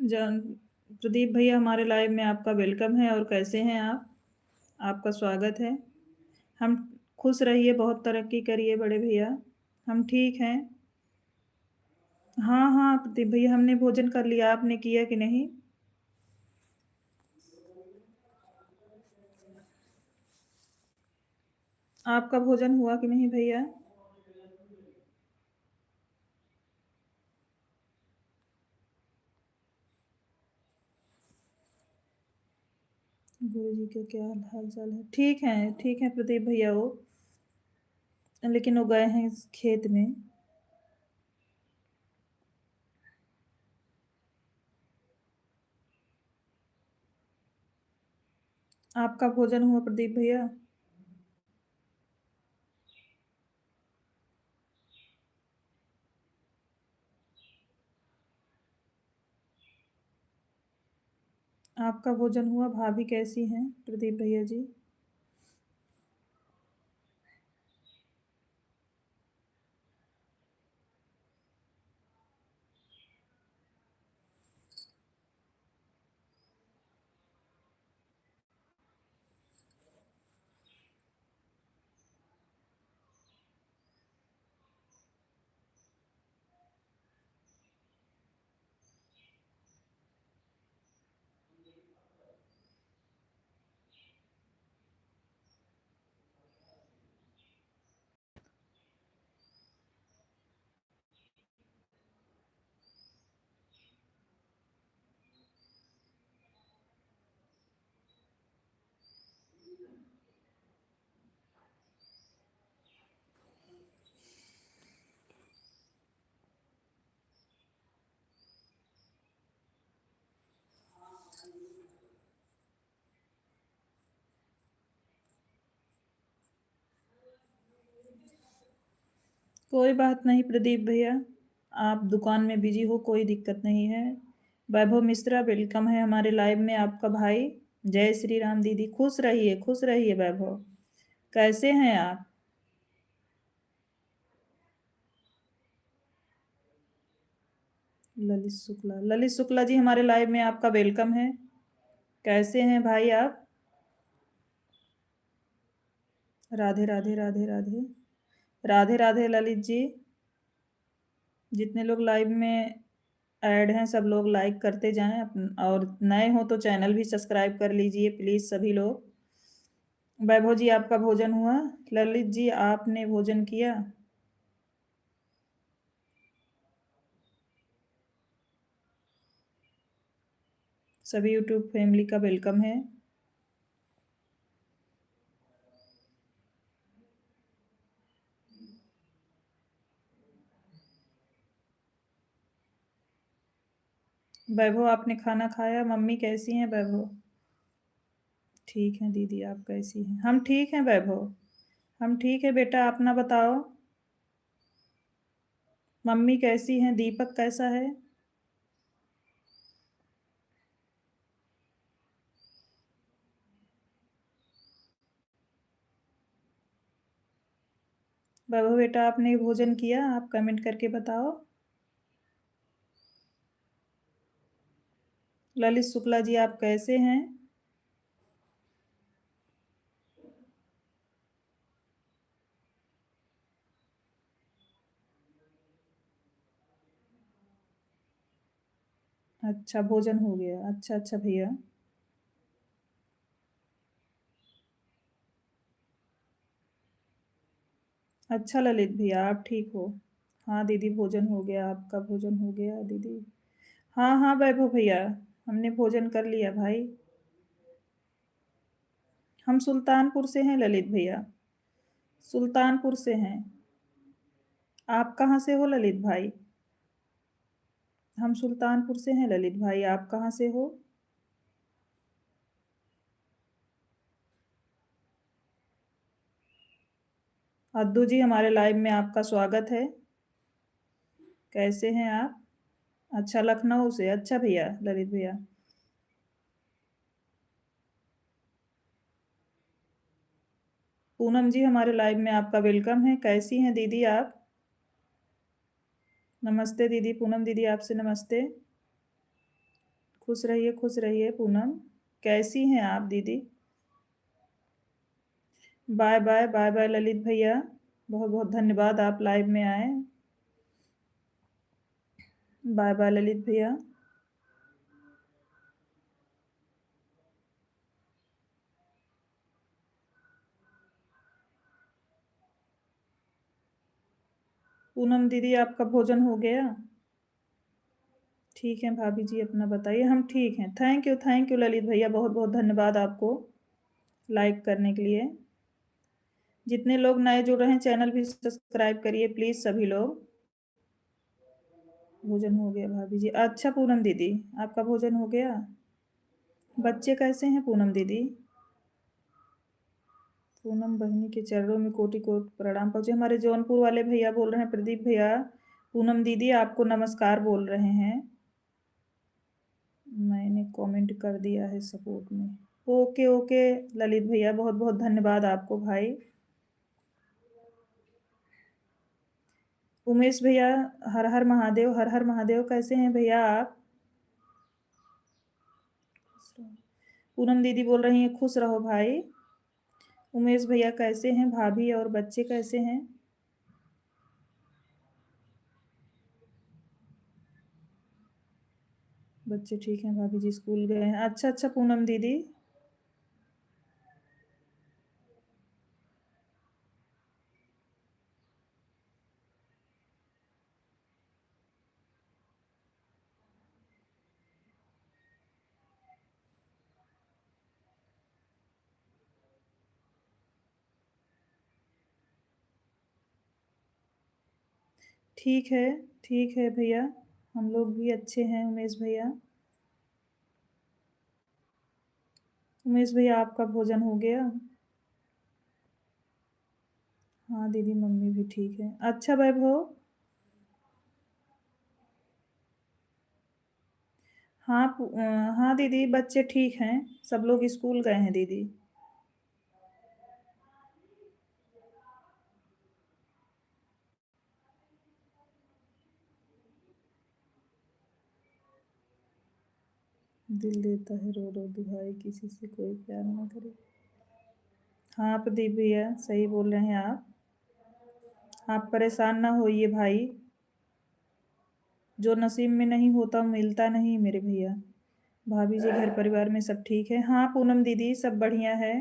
जान प्रदीप भैया हमारे लाइव में आपका वेलकम है। और कैसे हैं आप? आपका स्वागत है। हम खुश रहिए, बहुत तरक्की करिए बड़े भैया। हम ठीक हैं। हाँ हाँ प्रदीप भैया, हमने भोजन कर लिया, आपने किया कि नहीं? आपका भोजन हुआ कि नहीं भैया? गुरु जी का क्या हाल चाल है? ठीक है प्रदीप भैया। वो लेकिन वो गए हैं इस खेत में। आपका भोजन हुआ प्रदीप भैया? आपका भोजन हुआ? भाभी कैसी हैं प्रदीप भैया जी? कोई बात नहीं प्रदीप भैया, आप दुकान में बिजी हो, कोई दिक्कत नहीं है। वैभव मिश्रा वेलकम है हमारे लाइव में आपका भाई। जय श्री राम दीदी, खुश रहिए वैभव। कैसे हैं आप? ललित शुक्ला जी हमारे लाइव में आपका वेलकम है। कैसे हैं भाई आप? राधे राधे राधे राधे। राधे राधे ललित जी। जितने लोग लाइव में ऐड हैं सब लोग लाइक करते जाएं और नए हो तो चैनल भी सब्सक्राइब कर लीजिए प्लीज सभी लोग। वैभव जी आपका भोजन हुआ? ललित जी आपने भोजन किया? सभी यूट्यूब फैमिली का वेलकम है। वैभव आपने खाना खाया? मम्मी कैसी हैं वैभव? ठीक है दीदी, आप कैसी हैं? हम ठीक हैं वैभव। हम ठीक है बेटा, अपना बताओ। मम्मी कैसी हैं? दीपक कैसा है? वैभव बेटा आपने भोजन किया? आप कमेंट करके बताओ। ललित शुक्ला जी आप कैसे हैं? अच्छा भोजन हो गया, अच्छा अच्छा भैया। अच्छा ललित भैया आप ठीक हो? हाँ दीदी भोजन हो गया, आपका भोजन हो गया दीदी? हाँ हाँ वैभव भैया, हमने भोजन कर लिया भाई। हम सुल्तानपुर से हैं ललित भैया। सुल्तानपुर से हैं। आप कहाँ से हो ललित भाई? हम सुल्तानपुर से हैं ललित भाई, आप कहाँ से हो? अद्दू जी हमारे लाइव में आपका स्वागत है। कैसे हैं आप? अच्छा लखनऊ से, अच्छा भैया ललित भैया। पूनम जी हमारे लाइव में आपका वेलकम है। कैसी हैं दीदी आप? नमस्ते दीदी, पूनम दीदी आपसे नमस्ते। खुश रहिए पूनम। कैसी हैं आप दीदी? Bye bye bye bye Lalit भैया। बहुत बहुत धन्यवाद आप लाइव में आए। बाय बाय ललित भैया। पूनम दीदी आपका भोजन हो गया? ठीक है भाभी जी, अपना बताइए। हम ठीक हैं, थैंक यू ललित भैया, बहुत बहुत धन्यवाद आपको लाइक करने के लिए। जितने लोग नए जुड़ रहे हैं चैनल भी सब्सक्राइब करिए प्लीज़ सभी लोग। भोजन हो गया भाभी जी। अच्छा पूनम दीदी, आपका भोजन हो गया? बच्चे कैसे हैं पूनम दीदी? पूनम बहिनी के चरणों में कोटि कोटि प्रणाम पहुंचे। हमारे जौनपुर वाले भैया बोल रहे हैं, प्रदीप भैया पूनम दीदी आपको नमस्कार बोल रहे हैं। मैंने कमेंट कर दिया है सपोर्ट में। ओके ओके ललित भैया, बहुत बहुत धन्यवाद आपको भाई। उमेश भैया हर हर महादेव, हर हर महादेव। कैसे हैं भैया आप? पूनम दीदी बोल रही हैं खुश रहो भाई। उमेश भैया कैसे हैं? भाभी और बच्चे कैसे हैं? बच्चे ठीक हैं, भाभी जी स्कूल गए हैं। अच्छा अच्छा पूनम दीदी। ठीक है ठीक है भैया, हम लोग भी अच्छे हैं उमेश भैया। उमेश भैया आपका भोजन हो गया? हाँ दीदी मम्मी भी ठीक है। अच्छा वैभव। हाँ हाँ दीदी बच्चे ठीक हैं, सब लोग स्कूल गए हैं दीदी। दिल देता है रो रो दुहाई, किसी से कोई प्यार ना करे। हाँ प्रदीप भैया सही बोल रहे हैं आप परेशान ना होइए भाई। जो नसीब में नहीं होता वो मिलता नहीं मेरे भैया। भाभी जी घर परिवार में सब ठीक है? हाँ पूनम दीदी सब बढ़िया है।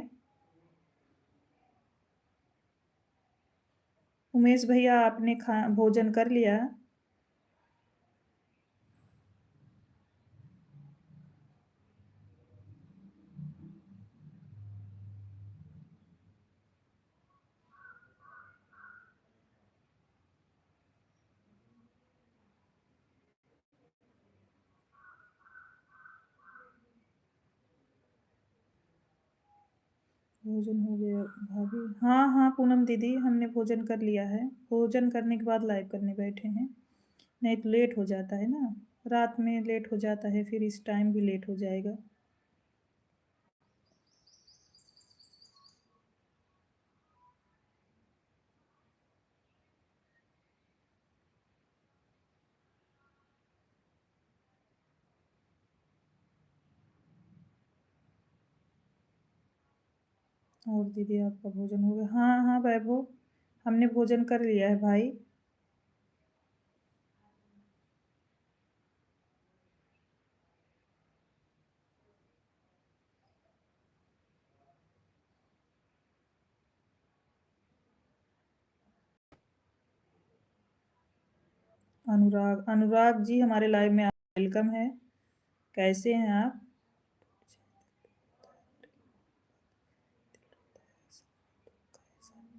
उमेश भैया आपने खा भोजन कर लिया? भोजन हो गया भाभी? हाँ हाँ पूनम दीदी हमने भोजन कर लिया है। भोजन करने के बाद लाइव करने बैठे हैं, नहीं तो लेट हो जाता है ना, रात में लेट हो जाता है, फिर इस टाइम भी लेट हो जाएगा। और दीदी आपका भोजन हो गया? हाँ हाँ वैभव हमने भोजन कर लिया है भाई। अनुराग, अनुराग जी हमारे लाइव में वेलकम है। कैसे हैं आप?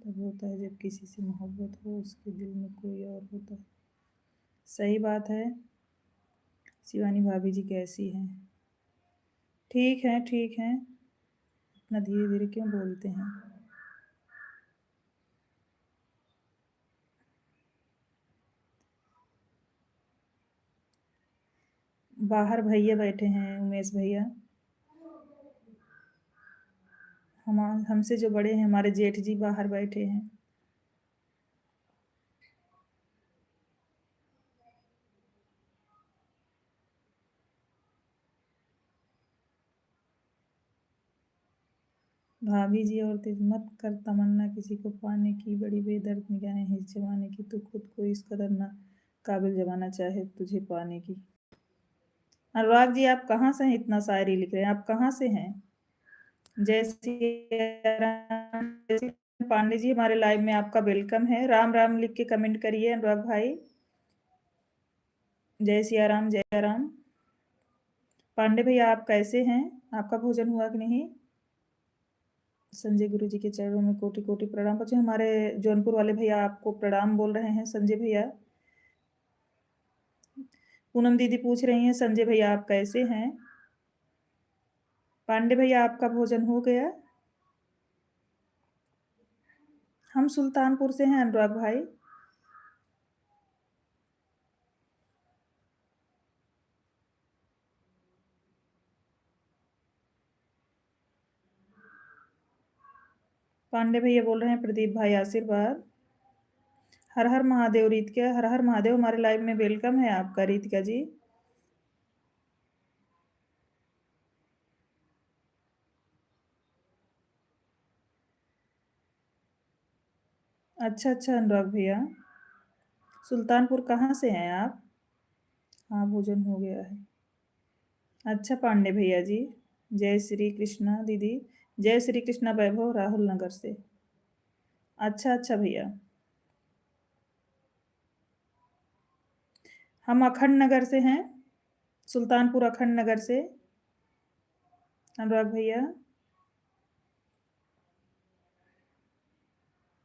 तब होता है जब किसी से मोहब्बत हो, उसके दिल में कोई और होता है। सही बात है। शिवानी भाभी जी कैसी हैं? ठीक है ठीक है। इतना धीरे धीरे क्यों बोलते हैं? बाहर भैया बैठे हैं उमेश भैया। हम हमसे जो बड़े हैं हमारे जेठ जी बाहर बैठे हैं। भाभी जी और तेज मत कर तमन्ना किसी को पाने की, बड़ी बेदर्द निगाहें हैं इस जमाने की, तू खुद को इस कदर ना काबिल जमाना चाहे तुझे पाने की। अनुराग जी आप कहाँ से हैं, इतना शायरी लिख रहे हैं, आप कहाँ से हैं? जय सिया राम, जय सिया- पांडे जी हमारे लाइव में आपका वेलकम है। राम राम लिख के कमेंट करिए अनुराग भाई। जय सिया राम, जय सिया राम। पांडे भैया आप कैसे हैं? आपका भोजन हुआ कि नहीं? संजय गुरु जी के चरणों में कोटि कोटि प्रणाम। बच्चे हमारे जौनपुर वाले भैया आपको प्रणाम बोल रहे हैं, संजय भैया। पूनम दीदी पूछ रही हैं संजय भैया आप कैसे हैं? पांडे भैया आपका भोजन हो गया? हम सुल्तानपुर से हैं अनुराग भाई। पांडे भैया बोल रहे हैं प्रदीप भाई आशीर्वाद। हर हर महादेव रीतिका, हर हर महादेव हमारे लाइव में वेलकम है आपका रीतिका जी। अच्छा अच्छा अनुराग भैया, सुल्तानपुर कहाँ से हैं आप? हाँ भोजन हो गया है। अच्छा पांडे भैया जी, जय श्री कृष्णा दीदी। जय श्री कृष्णा वैभव राहुल नगर से। अच्छा अच्छा भैया, हम अखंड नगर से हैं, सुल्तानपुर अखंड नगर से। अनुराग भैया,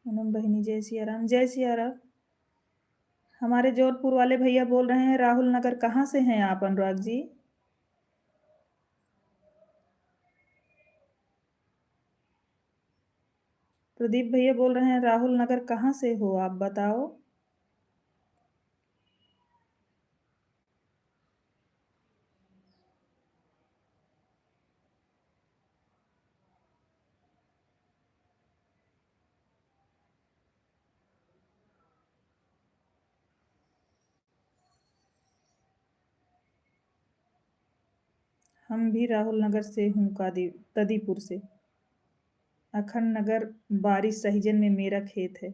पूनम बहिनी जय सिया राम, जय सिया राम। हमारे जोधपुर वाले भैया बोल रहे हैं राहुल नगर कहाँ से हैं आप अनुराग जी? प्रदीप भैया बोल रहे हैं राहुल नगर कहाँ से हो आप बताओ। हम भी राहुल नगर से हूँ, कादी तदीपुर से। अखंड नगर बारिश सहीजन में मेरा खेत है।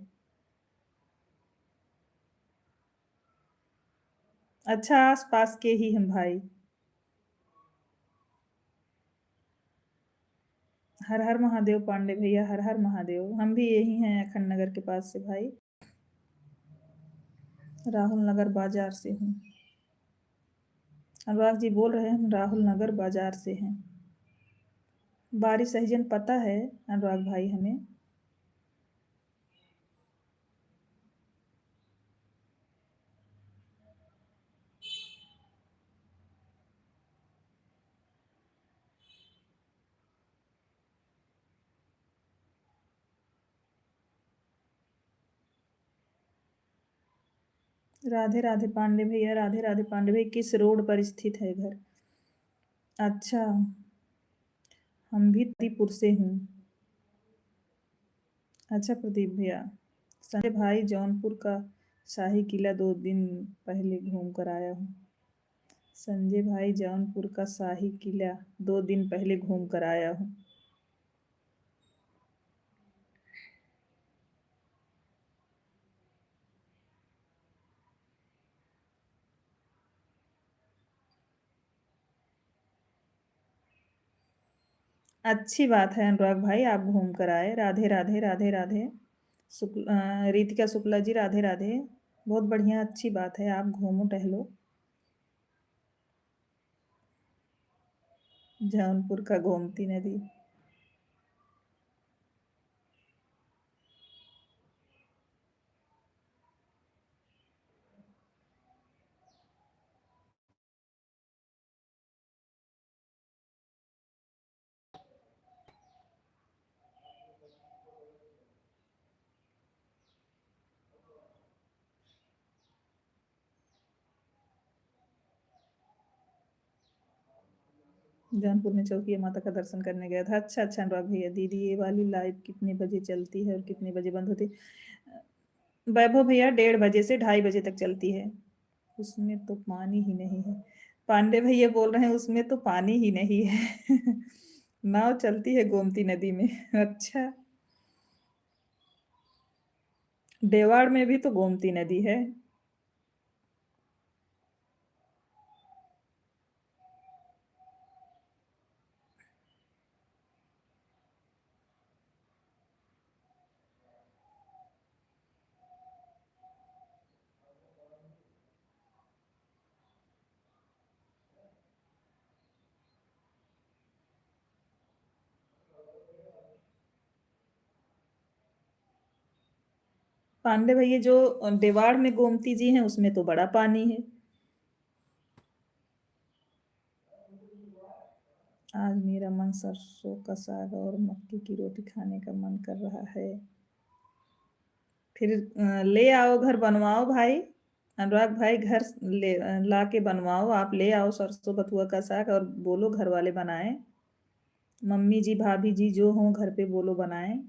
अच्छा आस पास के ही हम भाई। हर हर महादेव पांडे भैया, हर हर महादेव। हम भी यही हैं अखंड नगर के पास से भाई। राहुल नगर बाजार से हूँ। अनुराग जी बोल रहे हैं हम राहुल नगर बाजार से हैं। बारिश सहीजन पता है अनुराग भाई हमें। राधे राधे पांडे भैया, राधे राधे पांडे भैया। किस रोड पर स्थित है घर? अच्छा, हम भी त्रिपुर से हूँ। अच्छा प्रदीप भैया, संजय भाई जौनपुर का शाही किला 2 दिन पहले घूम कर आया हूँ। संजय भाई जौनपुर का शाही किला 2 दिन पहले घूम कर आया हूँ। अच्छी बात है अनुराग भाई आप घूम कर आए। राधे राधे, राधे राधे। रितिका शुक्ला जी राधे राधे। बहुत बढ़िया, अच्छी बात है, आप घूमो टहलो। जौनपुर का गोमती नदी। जौनपुर में चौकिया माता का दर्शन करने गया था। अच्छा अच्छा अनुराग भैया। दीदी ये वाली लाइव कितने बजे चलती है और कितने बजे बंद होती है? वैभव भैया 1:30 बजे से 2:30 बजे तक चलती है। उसमें तो पानी ही नहीं है। पांडे भैया बोल रहे हैं उसमें तो पानी ही नहीं है। नाव चलती है गोमती नदी में। अच्छा। देवाड़ में भी तो गोमती नदी है। पांडे भैया जो देवाड़ में गोमती जी हैं उसमें तो बड़ा पानी है। आज मेरा मन सरसों का साग और मक्की की रोटी खाने का मन कर रहा है। फिर ले आओ, घर बनवाओ भाई। अनुराग भाई घर ला के बनवाओ, आप ले आओ सरसों बथुआ का साग और बोलो घर वाले बनाएं। मम्मी जी भाभी जी जो हों घर पे बोलो बनाएं।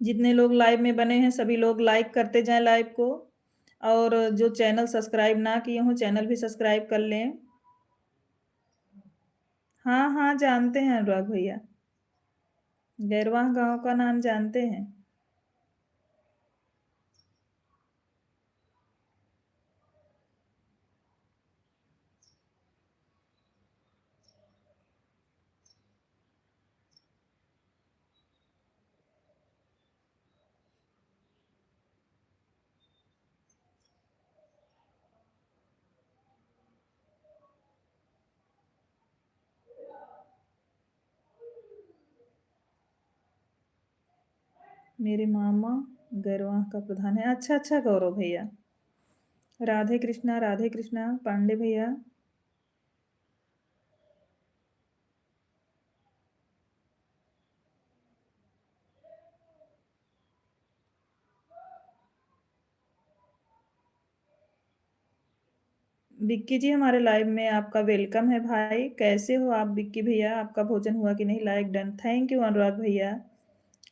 जितने लोग लाइव में बने हैं सभी लोग लाइक करते जाएं लाइव को। और जो चैनल सब्सक्राइब ना किए हों चैनल भी सब्सक्राइब कर लें। हाँ हाँ जानते हैं अनुराग भैया। गैरवाह गांव का नाम जानते हैं। मेरे मामा गैरवाह का प्रधान है। अच्छा अच्छा गौरव भैया। राधे कृष्णा पांडे भैया। विक्की जी हमारे लाइव में आपका वेलकम है भाई। कैसे हो आप विक्की भैया? आपका भोजन हुआ कि नहीं? Like done. थैंक यू अनुराग भैया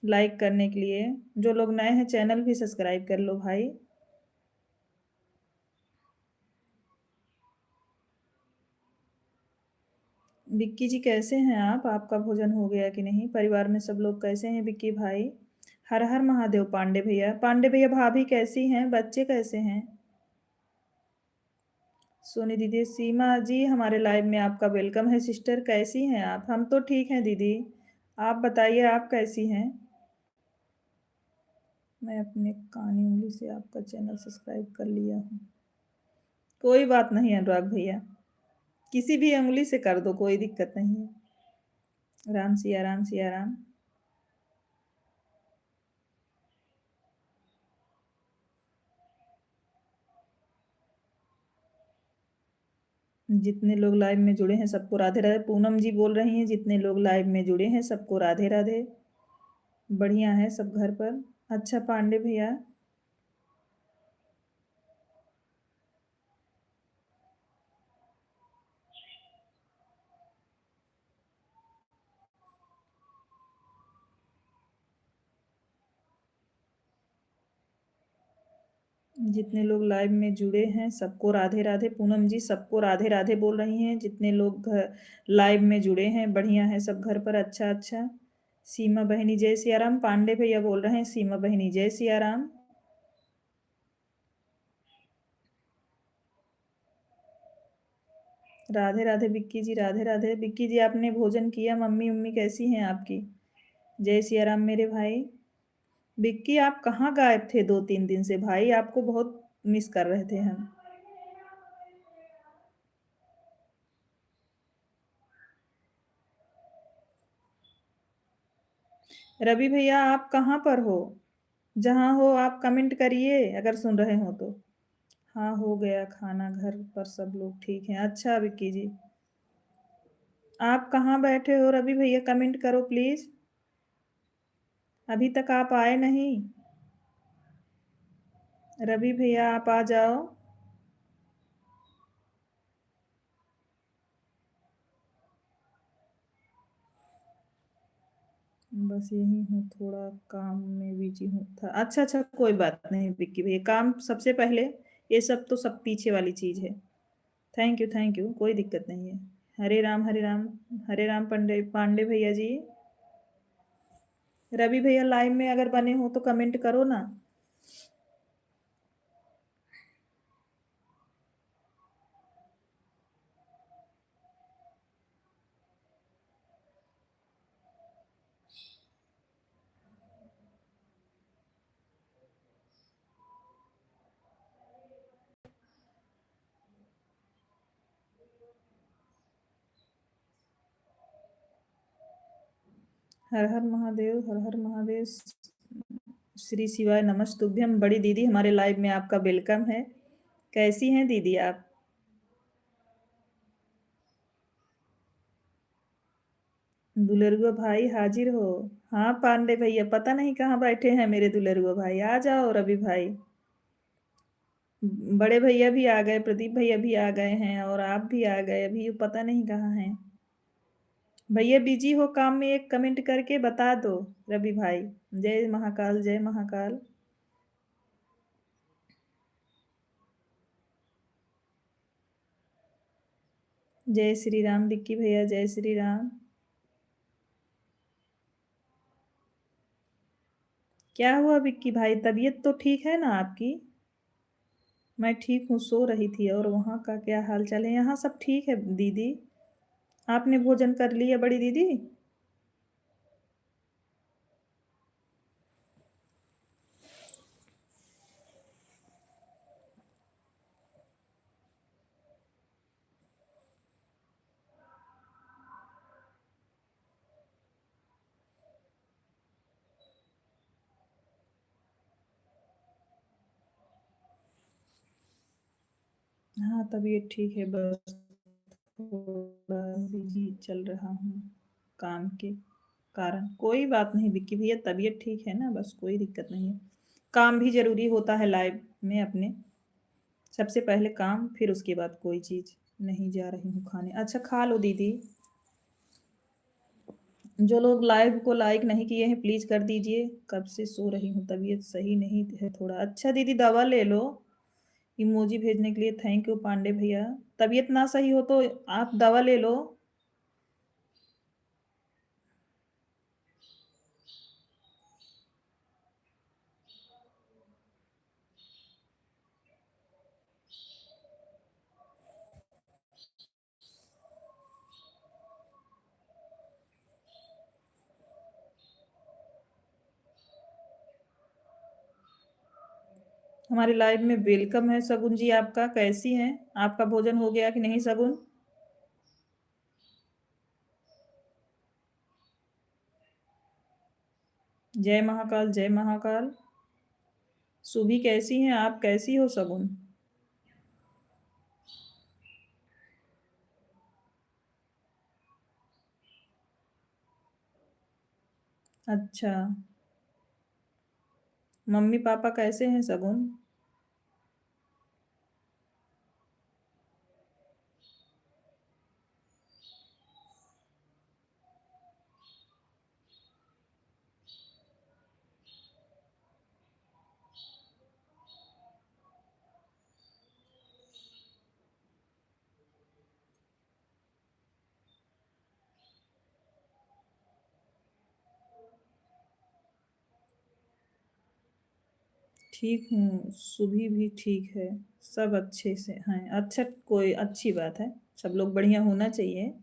लाइक करने के लिए। जो लोग नए हैं चैनल भी सब्सक्राइब कर लो भाई। विक्की जी कैसे हैं आप? आपका भोजन हो गया कि नहीं? परिवार में सब लोग कैसे हैं विक्की भाई? हर हर महादेव पांडे भैया। पांडे भैया भाभी कैसी हैं? बच्चे कैसे हैं? सोनी दीदी, सीमा जी हमारे लाइव में आपका वेलकम है। सिस्टर कैसी हैं आप? हम तो ठीक हैं दीदी। आप बताइए आप कैसी हैं? मैं अपने कानी उंगली से आपका चैनल सब्सक्राइब कर लिया हूँ। कोई बात नहीं अनुराग भैया, किसी भी उंगली से कर दो, कोई दिक्कत नहीं है। राम सिया राम सिया राम। जितने लोग लाइव में जुड़े हैं सबको राधे राधे। पूनम जी बोल रही हैं जितने लोग लाइव में जुड़े हैं सबको राधे राधे। बढ़िया है सब घर पर। अच्छा पांडे भैया। जितने लोग लाइव में जुड़े हैं सबको राधे राधे। पूनम जी सबको राधे राधे बोल रही हैं जितने लोग लाइव में जुड़े हैं। बढ़िया है सब घर पर। अच्छा अच्छा। सीमा बहनी जय सिया राम। पांडे भैया बोल रहे हैं सीमा बहनी जय सिया राम। राधे राधे विक्की जी राधे राधे। विक्की जी आपने भोजन किया? मम्मी उम्मी कैसी हैं आपकी? जय सिया राम मेरे भाई। विक्की आप कहाँ गायब थे 2-3 दिन से भाई? आपको बहुत मिस कर रहे थे हम। रवि भैया आप कहाँ पर हो? जहाँ हो आप कमेंट करिए अगर सुन रहे हो तो। हाँ हो गया खाना, घर पर सब लोग ठीक हैं। अच्छा विक्की जी आप कहाँ बैठे हो? रवि भैया कमेंट करो प्लीज। अभी तक आप आए नहीं। रवि भैया आप आ जाओ। बस यही हूँ, थोड़ा काम में बिजी हूँ था। अच्छा अच्छा, कोई बात नहीं विक्की भैया, काम सबसे पहले। ये सब तो सब पीछे वाली चीज है। थैंक यू, कोई दिक्कत नहीं है। हरे राम हरे राम। हरे राम पांडे पांडे भैया जी। रवि भैया लाइव में अगर बने हो तो कमेंट करो ना। हर हर महादेव, हर हर महादेव। श्री शिवाय नमस्तुभ्यम। बड़ी दीदी, हमारे लाइव में आपका वेलकम है। कैसी हैं दीदी आप? दुलरुआ भाई हाजिर हो। हाँ पांडे भैया, पता नहीं कहाँ बैठे हैं मेरे दुलरुआ भाई, आ जाओ रवि भाई। बड़े भैया भी आ गए, प्रदीप भैया भी आ गए हैं, और आप भी आ गए, अभी पता नहीं कहाँ हैं। भैया बिजी हो काम में, एक कमेंट करके बता दो। रवि भाई, जय महाकाल जय महाकाल। जय श्री राम विक्की भैया, जय श्री राम। क्या हुआ विक्की भाई, तबीयत तो ठीक है ना आपकी? मैं ठीक हूँ, सो रही थी। और वहाँ का क्या हाल चाल है? यहाँ सब ठीक है दीदी। आपने भोजन कर लिया बड़ी दीदी? हाँ तबीयत ठीक है, बस थोड़ा बिजी चल रहा हूँ काम के कारण। कोई बात नहीं विक्की भैया, तबीयत ठीक है ना, बस कोई दिक्कत नहीं है। काम भी जरूरी होता है लाइफ में अपने। सबसे पहले काम, फिर उसके बाद कोई चीज। नहीं जा रही हूँ खाने। अच्छा खा लो दीदी। जो लोग लाइव को लाइक नहीं किए हैं प्लीज कर दीजिए। कब से सो रही हूँ, तबीयत सही नहीं है थोड़ा। अच्छा दीदी दवा ले लो। इमोजी भेजने के लिए थैंक यू पांडे भैया। तबीयत ना सही हो तो आप दवा ले लो। हमारे लाइव में वेलकम है सगुन जी आपका। कैसी हैं? आपका भोजन हो गया कि नहीं सगुन? जय महाकाल जय महाकाल। सुभी कैसी हैं आप, कैसी हो सगुन? अच्छा। मम्मी पापा कैसे हैं सगुन? ठीक हूँ, सुभी भी ठीक है। सब अच्छे से हैं। अच्छा, कोई अच्छी बात है। सब लोग बढ़िया होना चाहिए।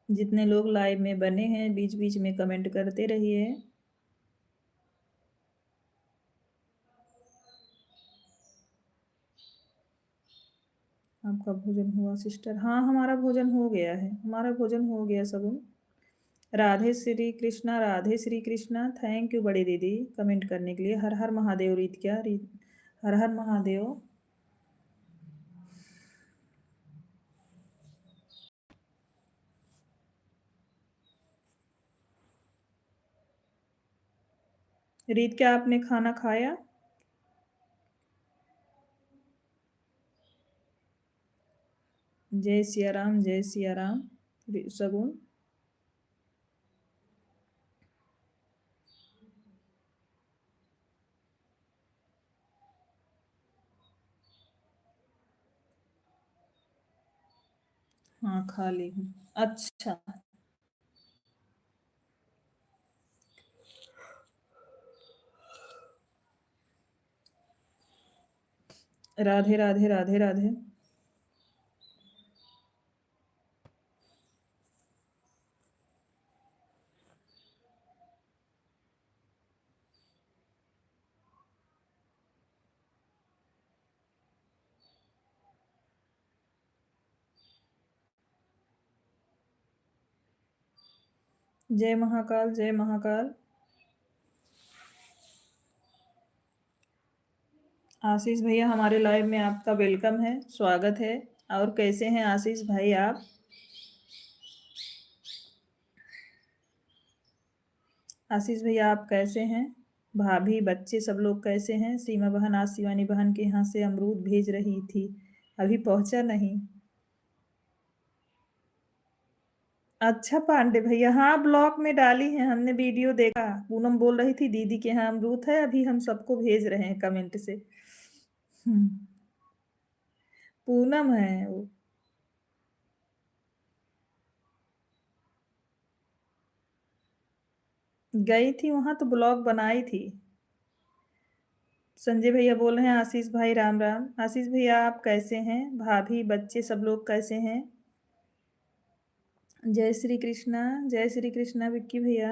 जितने लोग लाइव में बने हैं बीच बीच में कमेंट करते रहिए। आपका भोजन हुआ सिस्टर? हाँ हमारा भोजन हो गया है, हमारा भोजन हो गया सगुन। राधे श्री कृष्णा। थैंक यू बड़ी दीदी कमेंट करने के लिए। हर हर महादेव रीत क्या रीत, हर हर महादेव। रीत क्या आपने खाना खाया? जय सिया राम, जय सिया राम। सगुन। हाँ खा ली हूँ। अच्छा। राधे राधे राधे राधे। जय महाकाल, जय महाकाल। आशीष भैया हमारे लाइव में आपका वेलकम है, स्वागत है। और कैसे हैं आशीष भाई आप? आशीष भैया आप कैसे हैं? भाभी बच्चे सब लोग कैसे हैं? सीमा बहन आज शिवानी बहन के यहाँ से अमरूद भेज रही थी, अभी पहुंचा नहीं। अच्छा पांडे भैया, हाँ ब्लॉग में डाली है हमने, वीडियो देखा। पूनम बोल रही थी दीदी के यहाँ अमरूद है, अभी हम सबको भेज रहे हैं कमेंट से। हम्म, पूनम है वो। गई थी वहां तो ब्लॉग बनाई थी। संजय भैया बोल रहे हैं आशीष भाई राम राम। आशीष भैया आप कैसे हैं? भाभी बच्चे सब लोग कैसे हैं? जय श्री कृष्णा, जय श्री कृष्णा विक्की भैया।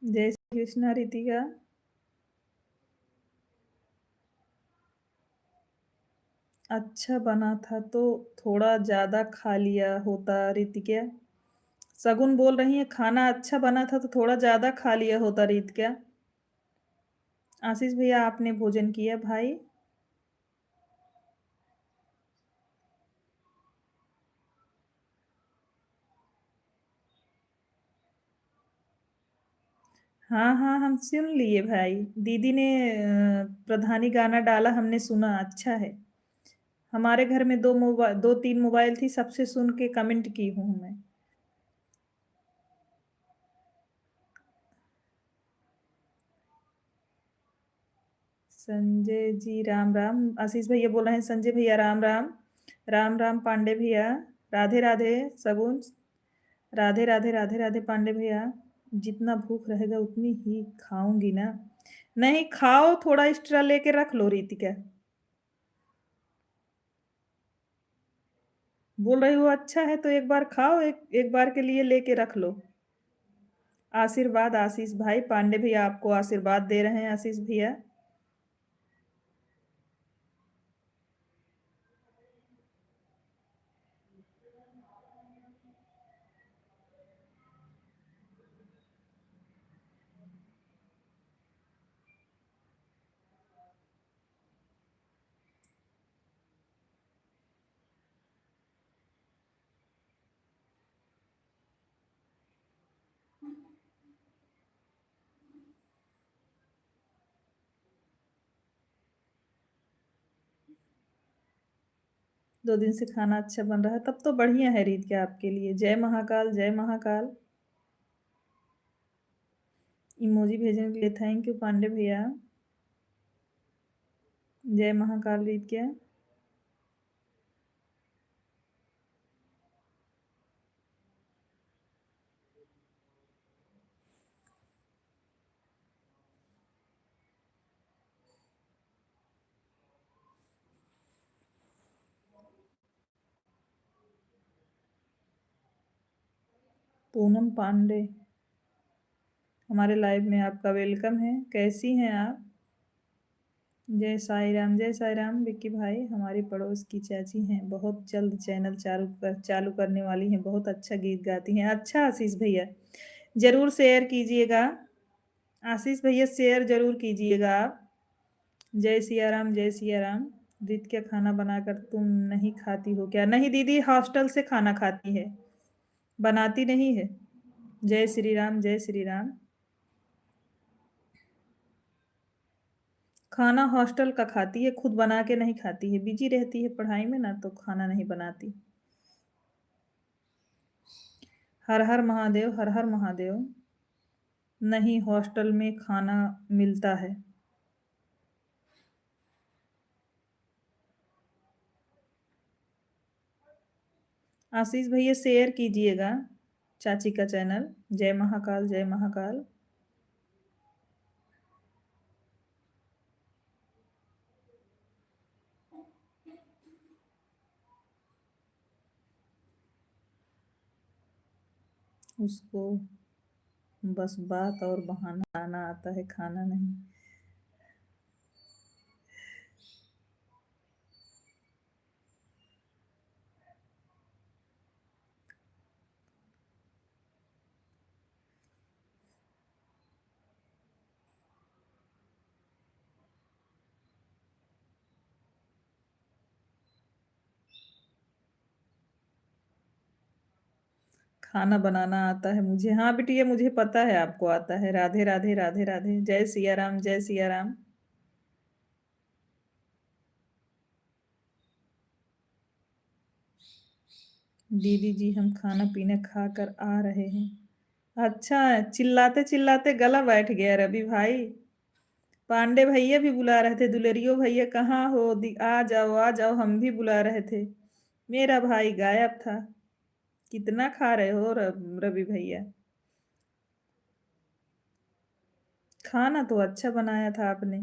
जय श्री कृष्णा रितिका। अच्छा बना था तो थोड़ा ज्यादा खा लिया होता रितिका। सगुन बोल रही है खाना अच्छा बना था तो थोड़ा ज्यादा खा लिया होता रितिका। आशीष भैया आपने भोजन किया भाई? हाँ हाँ हम सुन लिए भाई। दीदी ने प्रधानी गाना डाला, हमने सुना, अच्छा है। हमारे घर में दो तीन मोबाइल थी, सबसे सुन के कमेंट की हूँ मैं। संजय जी राम राम। आशीष भैया बोल रहे हैं संजय भैया राम राम। राम राम पांडे भैया। राधे राधे सगुन। राधे राधे राधे राधे पांडे भैया। जितना भूख रहेगा उतनी ही खाऊंगी ना। नहीं खाओ, थोड़ा एक्स्ट्रा लेके रख लो रितिका। बोल रही हो अच्छा है तो एक बार खाओ, एक बार के लिए लेके रख लो। आशीर्वाद आशीष भाई, पांडे भैया आपको आशीर्वाद दे रहे हैं आशीष भैया। दो दिन से खाना अच्छा बन रहा है तब तो बढ़िया है रीत क्या आपके लिए। जय महाकाल, जय महाकाल। इमोजी भेजने के लिए थैंक यू पांडे भैया। जय महाकाल रीत क्या। पूनम पांडे हमारे लाइव में आपका वेलकम है। कैसी हैं आप? जय साई राम विक्की भाई। हमारी पड़ोस की चाची हैं, बहुत जल्द चैनल चालू करने वाली हैं। बहुत अच्छा गीत गाती हैं। अच्छा आशीष भैया, जरूर शेयर कीजिएगा। आशीष भैया शेयर जरूर कीजिएगा आप। जय सिया राम, जय सिया राम। दीद क्या खाना बनाकर तुम नहीं खाती हो क्या? नहीं दीदी, हॉस्टल से खाना खाती है, बनाती नहीं है। जय श्री राम, जय श्री राम। खाना हॉस्टल का खाती है, खुद बना के नहीं खाती है। बिजी रहती है पढ़ाई में ना, तो खाना नहीं बनाती। हर हर महादेव, हर हर महादेव। नहीं, हॉस्टल में खाना मिलता है। आशीष भैया शेयर कीजिएगा चाची का चैनल। जय महाकाल, जय महाकाल। उसको बस बात और बहाना आना आता है, खाना नहीं। खाना बनाना आता है मुझे। हाँ बिटिया, मुझे पता है आपको आता है। राधे राधे, राधे राधे। जय सिया राम, जय सिया राम। दीदी जी, हम खाना पीना खा कर आ रहे हैं। अच्छा, चिल्लाते चिल्लाते गला बैठ गया रवि भाई। पांडे भैया भी बुला रहे थे, दुलेरियो भैया कहाँ हो? आ जाओ आ जाओ, हम भी बुला रहे थे। मेरा भाई गायब था। कितना खा रहे हो रवि भैया? खाना तो अच्छा बनाया था आपने।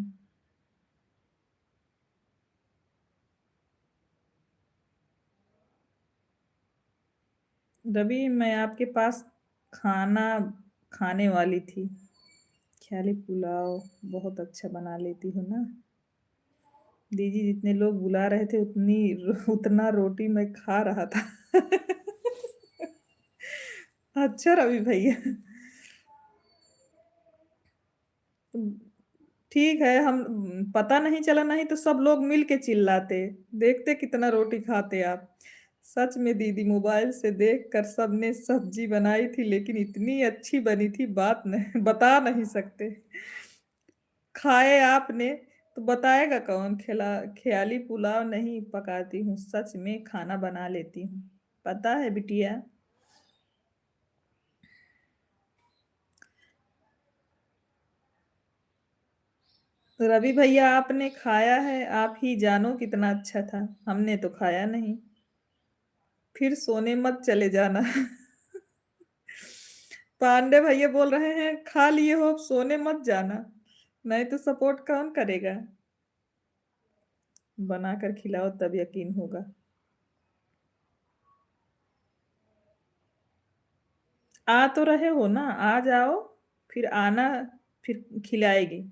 रवि, मैं आपके पास खाना खाने वाली थी। ख्याली पुलाव बहुत अच्छा बना लेती हूँ ना। दीदी, जितने लोग बुला रहे थे उतना रोटी मैं खा रहा था। अच्छा रवि भैया, ठीक है। हम पता नहीं चला, नहीं तो सब लोग मिल के चिल्लाते। देखते कितना रोटी खाते आप। सच में दीदी, मोबाइल से देखकर सबने सब्जी बनाई थी, लेकिन इतनी अच्छी बनी थी, बात नहीं बता नहीं सकते। खाए आपने तो बताएगा कौन? ख्याली पुलाव नहीं पकाती हूँ, सच में खाना बना लेती हूँ। पता है बिटिया। रवि भैया, आपने खाया है, आप ही जानो कितना अच्छा था। हमने तो खाया नहीं। फिर सोने मत चले जाना। पांडे भैया बोल रहे हैं खा लिए हो, अब सोने मत जाना, नहीं तो सपोर्ट कौन करेगा? बनाकर खिलाओ तब यकीन होगा। आ तो रहे हो ना, आ जाओ। फिर आना, फिर खिलाएगी।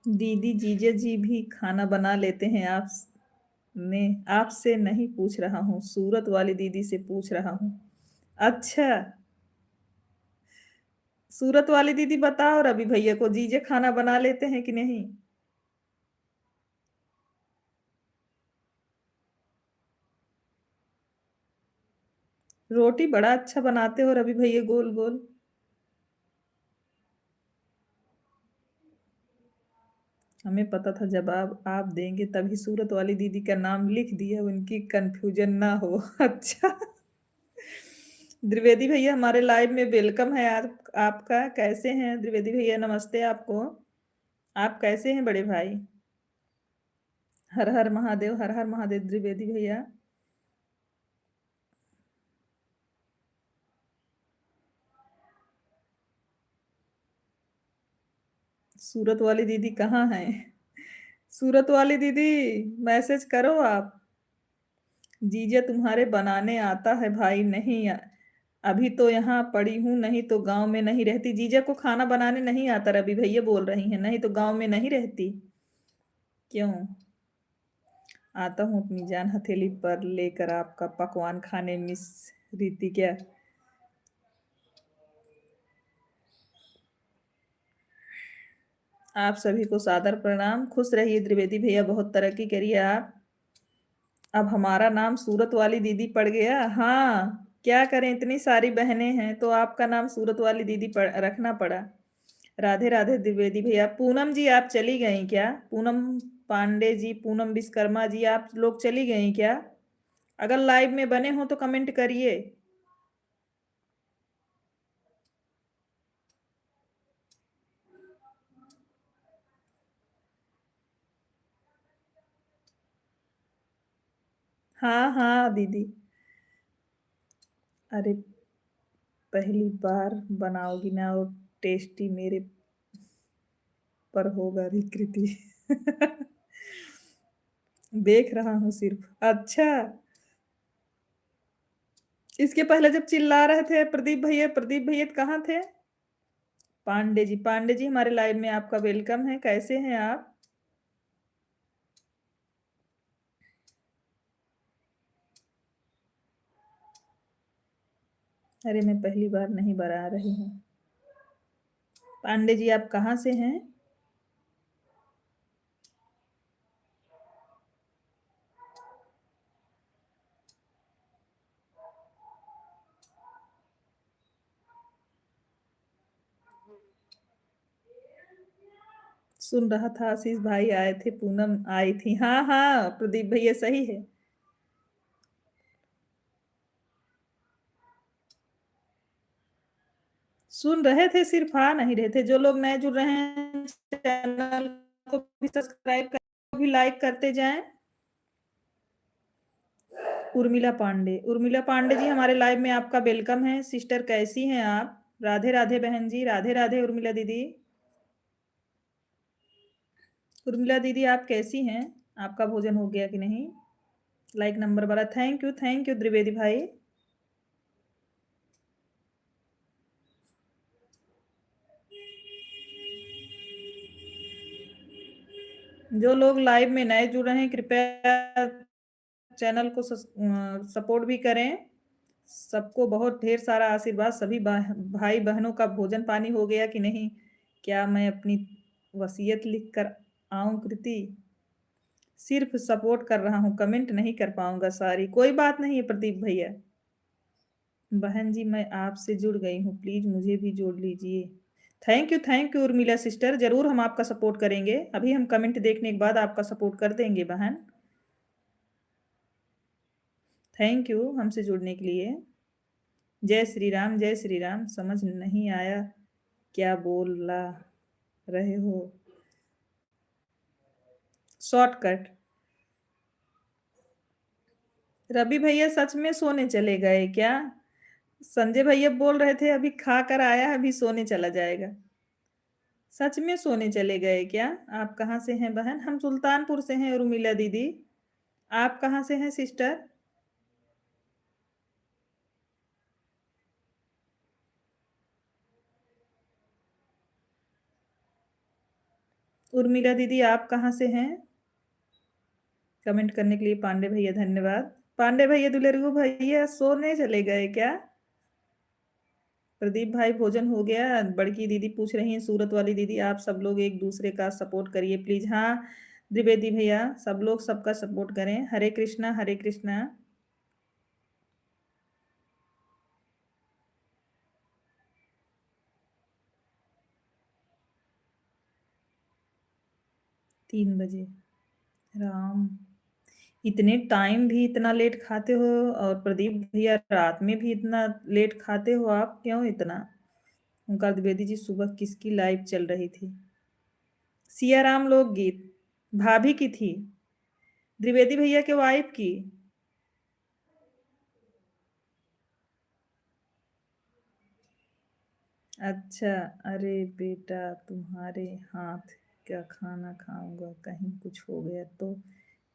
दीदी, जीजा जी भी खाना बना लेते हैं। ने आपसे नहीं पूछ रहा हूँ, सूरत वाली दीदी से पूछ रहा हूँ। अच्छा, सूरत वाली दीदी बताओ रवि भैया को, जीजे खाना बना लेते हैं कि नहीं? रोटी बड़ा अच्छा बनाते हो रवि भैया, गोल गोल। हमें पता था जब आप देंगे, तभी सूरत वाली दीदी का नाम लिख दिया, उनकी कंफ्यूजन ना हो। अच्छा। द्विवेदी भैया हमारे लाइव में वेलकम है। आपका कैसे हैं द्विवेदी भैया? नमस्ते आपको। आप कैसे हैं बड़े भाई? हर हर महादेव, हर हर महादेव द्विवेदी भैया। सूरत वाली दीदी कहाँ है? सूरत वाली दीदी, मैसेज करो आप। जीजा तुम्हारे बनाने आता है भाई नहीं अभी तो यहाँ पड़ी हूँ नहीं तो गांव में नहीं रहती। जीजा को खाना बनाने नहीं आता, रवि भैया बोल रही हैं, नहीं तो गांव में नहीं रहती। क्यों? आता हूँ अपनी जान हथेली पर लेकर आपका पकवान खाने मिस रीति क्या। आप सभी को सादर प्रणाम। खुश रहिए द्विवेदी भैया, बहुत तरक्की करिए आप। अब हमारा नाम सूरत वाली दीदी पड़ गया। हाँ, क्या करें, इतनी सारी बहनें हैं तो आपका नाम सूरत वाली दीदी रखना पड़ा। राधे राधे द्विवेदी भैया। पूनम जी आप चली गई क्या? पूनम पांडे जी, पूनम विश्वकर्मा जी, आप लोग चली गई क्या? अगर लाइव में बने हो तो कमेंट करिए। हाँ हाँ दीदी। अरे पहली बार बनाओगी ना, और टेस्टी मेरे पर होगा विकृति। देख रहा हूँ सिर्फ। अच्छा, इसके पहले जब चिल्ला रहे थे प्रदीप भैया, प्रदीप भैया कहाँ थे? पांडे जी, पांडे जी हमारे लाइव में आपका वेलकम है, कैसे हैं आप? अरे मैं पहली बार नहीं बना रही हूँ। पांडे जी आप कहाँ से हैं? सुन रहा था आशीष भाई आए थे, पूनम आई थी। हाँ हाँ प्रदीप भैया सही है। सुन रहे थे सिर्फ, आ नहीं रहे थे। जो लोग नए जुड़ रहे हैं चैनल को भी सब्सक्राइब कर, भी लाइक करते जाएं। उर्मिला पांडे, उर्मिला पांडे जी हमारे लाइव में आपका वेलकम है। सिस्टर कैसी हैं आप? राधे राधे बहन जी, राधे राधे उर्मिला दीदी। उर्मिला दीदी आप कैसी हैं? आपका भोजन हो गया कि नहीं? लाइक नंबर वाला, थैंक यू द्विवेदी भाई। जो लोग लाइव में नए जुड़ रहे हैं कृपया चैनल को सपोर्ट भी करें। सबको बहुत ढेर सारा आशीर्वाद। सभी भाई बहनों का भोजन पानी हो गया कि नहीं? क्या मैं अपनी वसीयत लिख कर आऊं कृति? सिर्फ सपोर्ट कर रहा हूँ, कमेंट नहीं कर पाऊंगा सारी, कोई बात नहीं है प्रदीप भैया। बहन जी मैं आपसे जुड़ गई हूँ, प्लीज मुझे भी जोड़ लीजिए। थैंक यू उर्मिला सिस्टर, जरूर हम आपका सपोर्ट करेंगे। अभी हम कमेंट देखने के बाद आपका सपोर्ट कर देंगे बहन। थैंक यू हमसे जुड़ने के लिए। जय श्री राम, जय श्री राम। समझ नहीं आया क्या बोला रहे हो? शॉर्टकट। रवि भैया सच में सोने चले गए क्या? संजय भैया बोल रहे थे अभी खा कर आया, अभी सोने चला जाएगा। सच में सोने चले गए क्या? आप कहाँ से हैं बहन? हम सुल्तानपुर से हैं उर्मिला दीदी। आप कहाँ से हैं सिस्टर? उर्मिला दीदी आप कहाँ से हैं? कमेंट करने के लिए पांडे भैया धन्यवाद। पांडे भैया दुलेरगु भैया सोने चले गए क्या? प्रदीप भाई भोजन हो गया? बड़की दीदी पूछ रही हैं, सूरत वाली दीदी। आप सब लोग एक दूसरे का सपोर्ट करिए प्लीज। हाँ द्विवेदी भैया, सब लोग सबका सपोर्ट करें। हरे कृष्णा हरे कृष्णा। 3 बजे। राम, इतने टाइम भी इतना लेट खाते हो? और प्रदीप भैया रात में भी इतना लेट खाते हो आप, क्यों इतना? ओंकार द्विवेदी जी सुबह किसकी लाइव चल रही थी? सियाराम लोकगीत। भाभी की थी, द्विवेदी भैया के वाइफ की। अच्छा। अरे बेटा तुम्हारे हाथ का खाना खाऊंगा, कहीं कुछ हो गया तो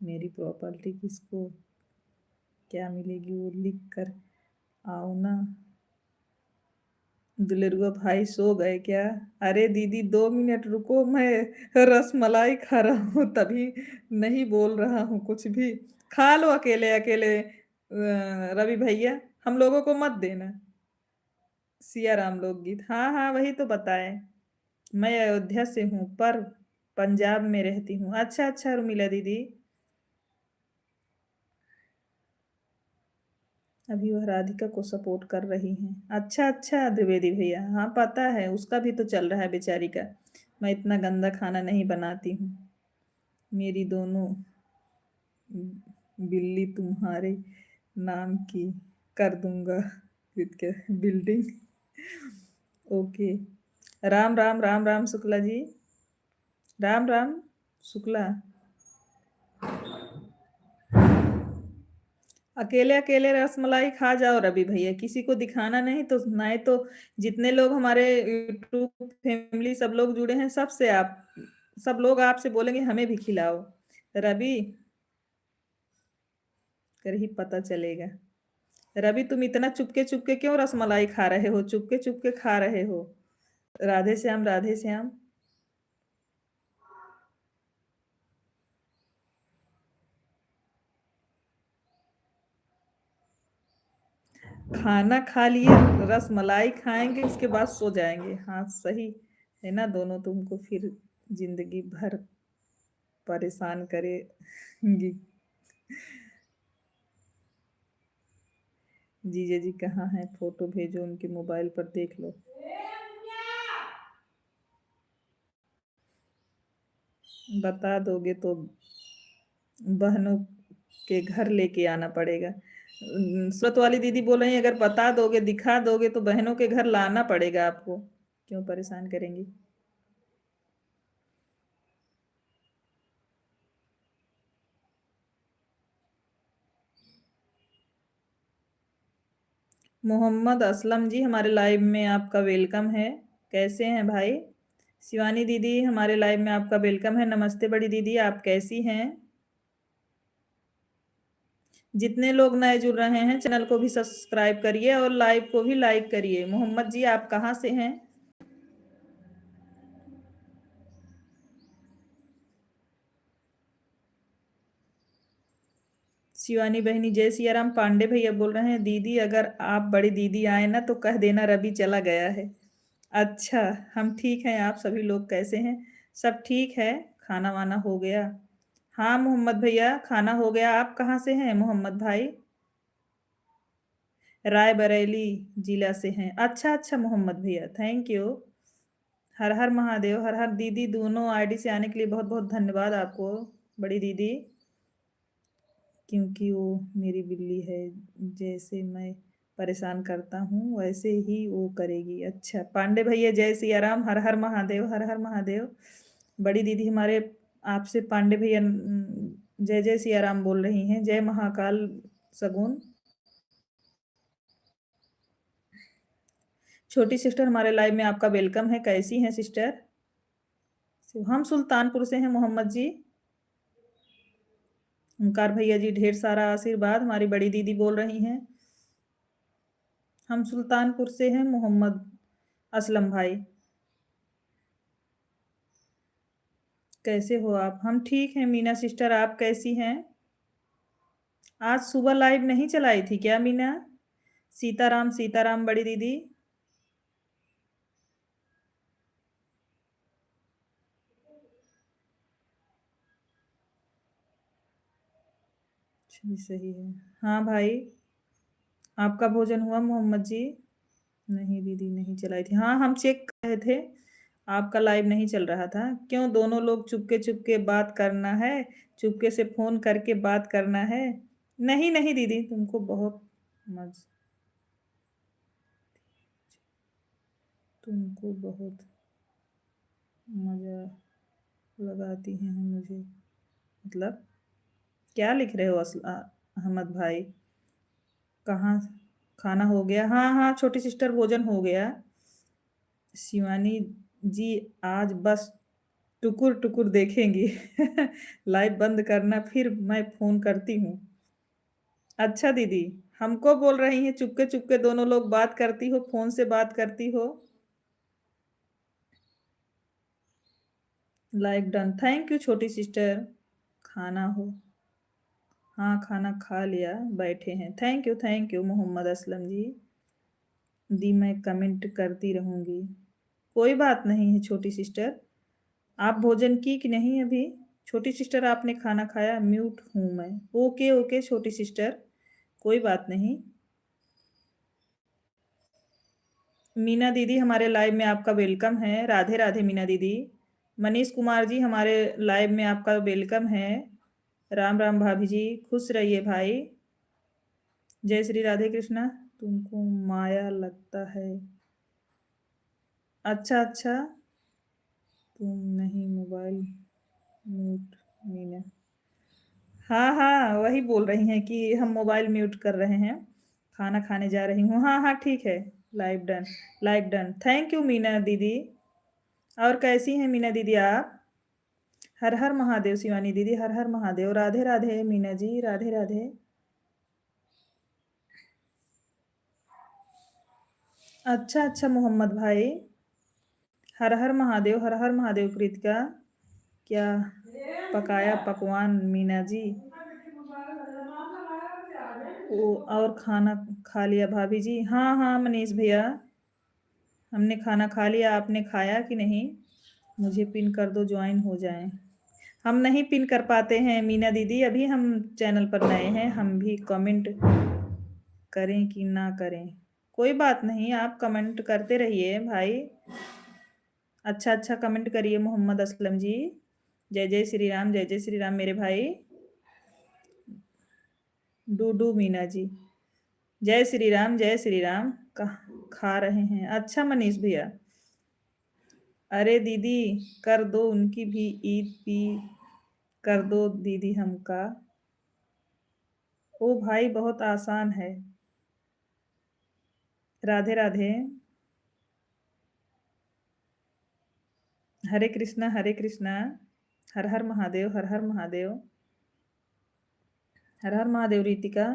मेरी प्रॉपर्टी किसको? क्या मिलेगी वो लिख कर आओ ना। दुलरुआ भाई सो गए क्या? अरे दीदी 2 मिनट रुको, मैं रसमलाई खा रहा हूँ तभी नहीं बोल रहा हूँ कुछ भी। खा लो अकेले अकेले रवि भैया, हम लोगों को मत देना। सिया राम लोकगीत, हाँ हाँ वही तो बताए। मैं अयोध्या से हूँ पर पंजाब में रहती हूँ। अच्छा अच्छा रुमिला दीदी, अभी वह राधिका को सपोर्ट कर रही हैं। अच्छा अच्छा द्विवेदी भैया, हाँ पता है उसका भी तो चल रहा है बेचारी का। मैं इतना गंदा खाना नहीं बनाती हूँ। मेरी दोनों बिल्ली तुम्हारे नाम की कर दूंगा विद के बिल्डिंग। ओके। राम राम राम राम शुक्ला जी, राम राम शुक्ला। अकेले अकेले रसमलाई खा जाओ रवि भैया, किसी को दिखाना नहीं तो नहीं तो जितने लोग हमारे यूट्यूब फैमिली सब लोग जुड़े हैं सबसे आप सब लोग आपसे बोलेंगे हमें भी खिलाओ रवि, कर ही पता चलेगा। रवि तुम इतना चुपके चुपके क्यों रसमलाई खा रहे हो, चुपके चुपके खा रहे हो। राधे श्याम राधे श्याम। खाना खा लिए, रसमलाई खाएंगे उसके बाद सो जाएंगे, हाँ सही है ना। दोनों तुमको फिर जिंदगी भर परेशान करेंगी। जीजा जी कहाँ हैं, फोटो भेजो उनके मोबाइल पर देख लो। बता दोगे तो बहनों के घर लेके आना पड़ेगा। सूरत वाली दीदी बोल रही है अगर बता दोगे दिखा दोगे तो बहनों के घर लाना पड़ेगा आपको, क्यों परेशान करेंगी। मोहम्मद असलम जी हमारे लाइव में आपका वेलकम है। कैसे हैं भाई? शिवानी दीदी हमारे लाइव में आपका वेलकम है। नमस्ते बड़ी दीदी, आप कैसी हैं? जितने लोग नए जुड़ रहे हैं चैनल को भी सब्सक्राइब करिए और लाइव को भी लाइक करिए। मोहम्मद जी आप कहाँ से हैं? शिवानी बहनी जय सिया राम। पांडे भैया बोल रहे हैं दीदी अगर आप बड़ी दीदी आए ना तो कह देना रवि चला गया है। अच्छा, हम ठीक हैं, आप सभी लोग कैसे हैं? सब ठीक है। खाना वाना हो गया? हाँ मोहम्मद भैया खाना हो गया। आप कहाँ से हैं मोहम्मद भाई? रायबरेली जिला से हैं। अच्छा अच्छा मोहम्मद भैया थैंक यू। हर हर महादेव, हर हर दीदी, दोनों आईडी से आने के लिए बहुत बहुत धन्यवाद आपको बड़ी दीदी। क्योंकि वो मेरी बिल्ली है, जैसे मैं परेशान करता हूँ वैसे ही वो करेगी। अच्छा पांडे भैया जय सिया राम, हर हर महादेव, हर हर महादेव। बड़ी दीदी हमारे आपसे पांडे भैया जय जय सिया राम बोल रही हैं। जय महाकाल सगुन। छोटी सिस्टर हमारे लाइव में आपका वेलकम है। कैसी हैं सिस्टर? हम सुल्तानपुर से हैं मोहम्मद जी। ओंकार भैया जी ढेर सारा आशीर्वाद, हमारी बड़ी दीदी बोल रही हैं। हम सुल्तानपुर से हैं मोहम्मद असलम भाई। कैसे हो आप? हम ठीक हैं मीना सिस्टर, आप कैसी हैं? आज सुबह लाइव नहीं चलाई थी क्या मीना? सीताराम सीताराम बड़ी दीदी। जी सही है। हाँ भाई, आपका भोजन हुआ मोहम्मद जी? नहीं दीदी नहीं चलाई थी, हाँ हम चेक कर रहे थे। आपका लाइव नहीं चल रहा था। क्यों दोनों लोग चुपके चुपके बात करना है? चुपके से फोन करके बात करना है? नहीं नहीं दीदी तुमको बहुत मज तुमको बहुत मजा लगाती हैं मुझे, मतलब क्या लिख रहे हो अहमद भाई? कहाँ? खाना हो गया, हाँ हाँ छोटी सिस्टर भोजन हो गया। शिवानी जी आज बस टुकुर टुकुर देखेंगी। लाइव बंद करना फिर मैं फोन करती हूँ। अच्छा दीदी, हमको बोल रही हैं चुपके-चुपके दोनों लोग बात करती हो, फ़ोन से बात करती हो। Like done. थैंक यू छोटी सिस्टर। खाना हो हाँ, खाना खा लिया, बैठे हैं। थैंक यू मोहम्मद असलम जी। दी मैं कमेंट करती रहूँगी। कोई बात नहीं है छोटी सिस्टर। आप भोजन की कि नहीं अभी? छोटी सिस्टर आपने खाना खाया? म्यूट हूँ मैं। ओके, ओके छोटी सिस्टर, कोई बात नहीं। मीना दीदी हमारे लाइव में आपका वेलकम है। राधे राधे मीना दीदी। मनीष कुमार जी हमारे लाइव में आपका वेलकम है। राम राम भाभी जी, खुश रहिए भाई। जय श्री राधे कृष्णा। तुमको माया लगता है। अच्छा अच्छा, तुम नहीं मोबाइल म्यूट। मीना, हाँ हाँ, वही बोल रही हैं कि हम मोबाइल म्यूट कर रहे हैं। खाना खाने जा रही हूँ। हाँ हाँ ठीक है। Live done, live done. Thank you Meena दीदी। और कैसी हैं मीना दीदी आप? हर हर महादेव शिवानी दीदी, हर हर महादेव। राधे राधे मीना जी, राधे राधे। अच्छा अच्छा मोहम्मद भाई, हर हर महादेव, हर हर महादेव। कृतिका, क्या पकाया पकवान मीना जी? ओ, और खाना खा लिया भाभी जी? हाँ हाँ मनीष भैया, हमने खाना खा लिया। आपने खाया कि नहीं? मुझे पिन कर दो, ज्वाइन हो जाएं। हम नहीं पिन कर पाते हैं मीना दीदी, अभी हम चैनल पर नए हैं। हम भी कमेंट करें कि ना करें, कोई बात नहीं, आप कमेंट करते रहिए भाई। अच्छा अच्छा कमेंट करिए मोहम्मद असलम जी। जय जय श्री राम, जय जय श्री राम मेरे भाई। डूडू मीना जी, जय श्री राम, जय श्री राम। खा रहे हैं? अच्छा मनीष भैया। अरे दीदी, कर दो उनकी भी ईद पी, कर दो दीदी हमका। ओ भाई बहुत आसान है। राधे राधे। हरे कृष्णा, हरे कृष्णा। हर हर महादेव, हर हर महादेव। हर हर महादेव रीतिका।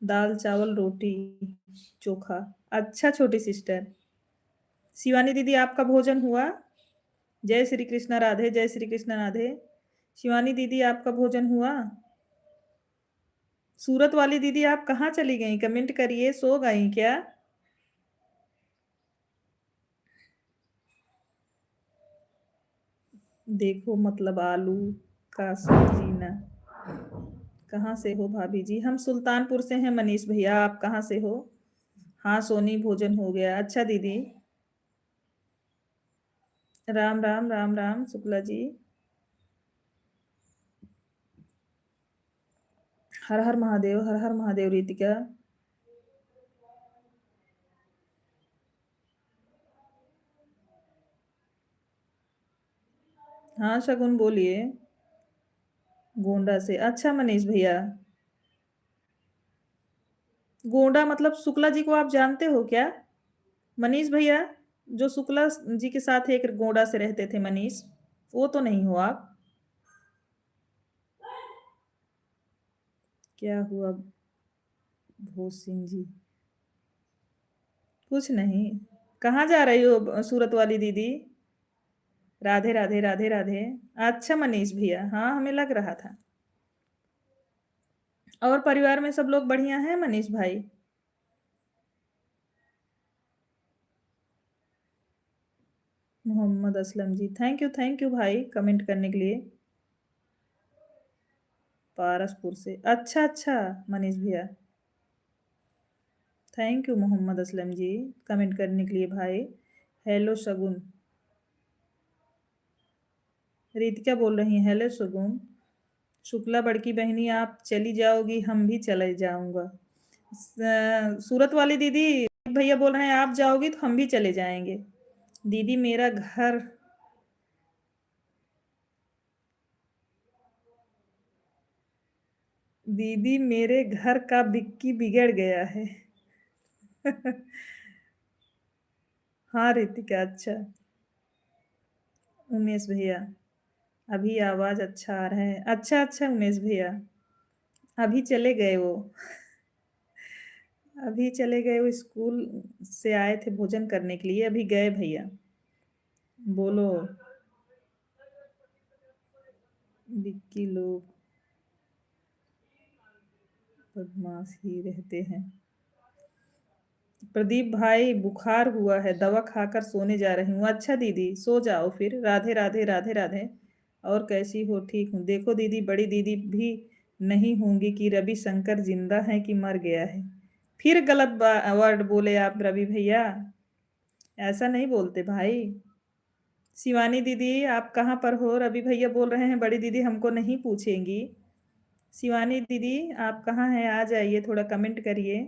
दाल चावल रोटी चोखा। अच्छा छोटी सिस्टर। शिवानी दीदी आपका भोजन हुआ? जय श्री कृष्ण राधे, जय श्री कृष्ण राधे। शिवानी दीदी आपका भोजन हुआ? सूरत वाली दीदी आप कहाँ चली गई? कमेंट करिए, सो गई क्या? देखो मतलब आलू का सब्जी ना। कहाँ से हो भाभी जी? हम सुल्तानपुर से हैं मनीष भैया, आप कहाँ से हो? हाँ सोनी, भोजन हो गया। अच्छा दीदी। राम राम, राम राम शुक्ला जी। हर हर महादेव, हर हर महादेव रीतिका। हाँ शगुन बोलिए। गोंडा से, अच्छा मनीष भैया। गोंडा मतलब शुक्ला जी को आप जानते हो क्या? मनीष भैया, जो शुक्ला जी के साथ एक गोंडा से रहते थे मनीष, वो तो नहीं हो आप? क्या हुआ भोज सिंह जी? कुछ नहीं। कहाँ जा रही हो सूरत वाली दीदी? राधे राधे, राधे राधे। अच्छा मनीष भैया, हाँ हमें लग रहा था। और परिवार में सब लोग बढ़िया हैं मनीष भाई? मोहम्मद असलम जी, थैंक यू भाई कमेंट करने के लिए। पारसपुर से, अच्छा अच्छा मनीष भैया। Thank you Mohammad Aslam ji comment करने के लिए भाई। हेलो शगुन। रितिका बोल रही हैं हेलो शगुन। शुक्ला बड़की बहनी आप चली जाओगी, हम भी चले जाऊंगा। सूरत वाली दीदी, भैया बोल रहे हैं आप जाओगी तो हम भी चले जाएंगे। दीदी मेरा घर, दीदी मेरे घर का बिक्की बिगड़ गया है। हाँ रितिका, अच्छा। उमेश भैया, अभी आवाज अच्छा आ रहा है। अच्छा अच्छा उमेश भैया, अभी चले गए वो। अभी चले गए वो, स्कूल से आए थे भोजन करने के लिए, अभी गए भैया। बोलो। विक्की लोग बदमाश ही रहते हैं। प्रदीप भाई बुखार हुआ है, दवा खाकर सोने जा रही हूँ। अच्छा दीदी सो जाओ फिर। राधे राधे राधे राधे। और कैसी हो? ठीक हूँ। देखो दीदी, बड़ी दीदी भी नहीं होंगी कि रवि शंकर जिंदा है कि मर गया है। फिर गलत वर्ड बोले आप रवि भैया, ऐसा नहीं बोलते भाई। शिवानी दीदी आप कहाँ पर हो? रवि भैया बोल रहे हैं बड़ी दीदी हमको नहीं पूछेंगी। शिवानी दीदी आप कहाँ हैं? आ जाइए, थोड़ा कमेंट करिए।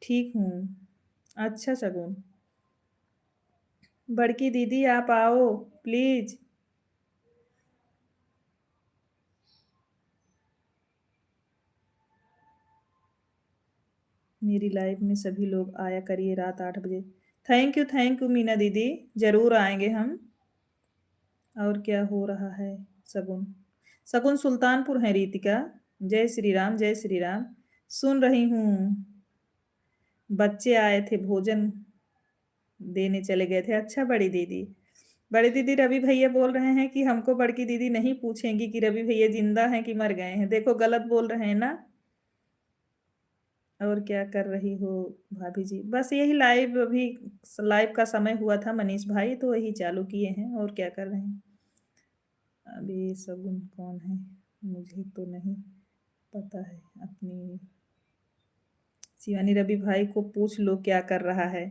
ठीक हूँ। अच्छा शगुन। बड़की दीदी आप आओ प्लीज। मेरी लाइफ में सभी लोग आया करिए रात 8 बजे। थैंक यू मीना दीदी, जरूर आएंगे हम। और क्या हो रहा है? सगुन, सगुन सुल्तानपुर है रीतिका। जय श्री राम जय श्री राम। सुन रही हूँ। बच्चे आए थे भोजन देने चले गए थे। अच्छा बड़ी दीदी। बड़ी दीदी रवि भैया बोल रहे हैं कि हमको बड़की दीदी नहीं पूछेंगी कि रवि भैया जिंदा हैं कि मर गए हैं। देखो गलत बोल रहे हैं ना। और क्या कर रही हो भाभी जी? बस यही लाइव, अभी लाइव का समय हुआ था मनीष भाई, तो वही चालू किए हैं। और क्या कर रहे हैं? अभी सगुन कौन है? मुझे तो नहीं पता है। अपनी शिवानी रवि भाई को पूछ लो क्या कर रहा है।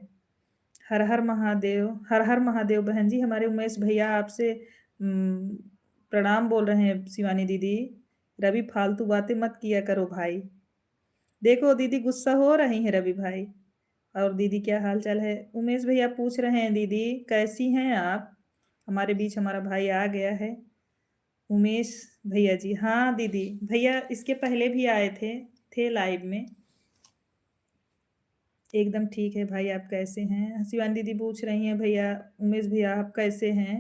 हर हर महादेव, हर हर महादेव। बहन जी हमारे उमेश भैया आपसे प्रणाम बोल रहे हैं। शिवानी दीदी, रवि फालतू बातें मत किया करो भाई। देखो दीदी गुस्सा हो रही है रवि भाई। और दीदी क्या हाल चाल है? उमेश भैया पूछ रहे हैं दीदी कैसी हैं आप? हमारे बीच हमारा भाई आ गया है। उमेश भैया जी, हाँ दीदी भैया इसके पहले भी आए थे लाइव में। एकदम ठीक है भाई, आप कैसे हैं? शिवानी दीदी पूछ रही हैं भैया, उमेश भैया आप कैसे हैं?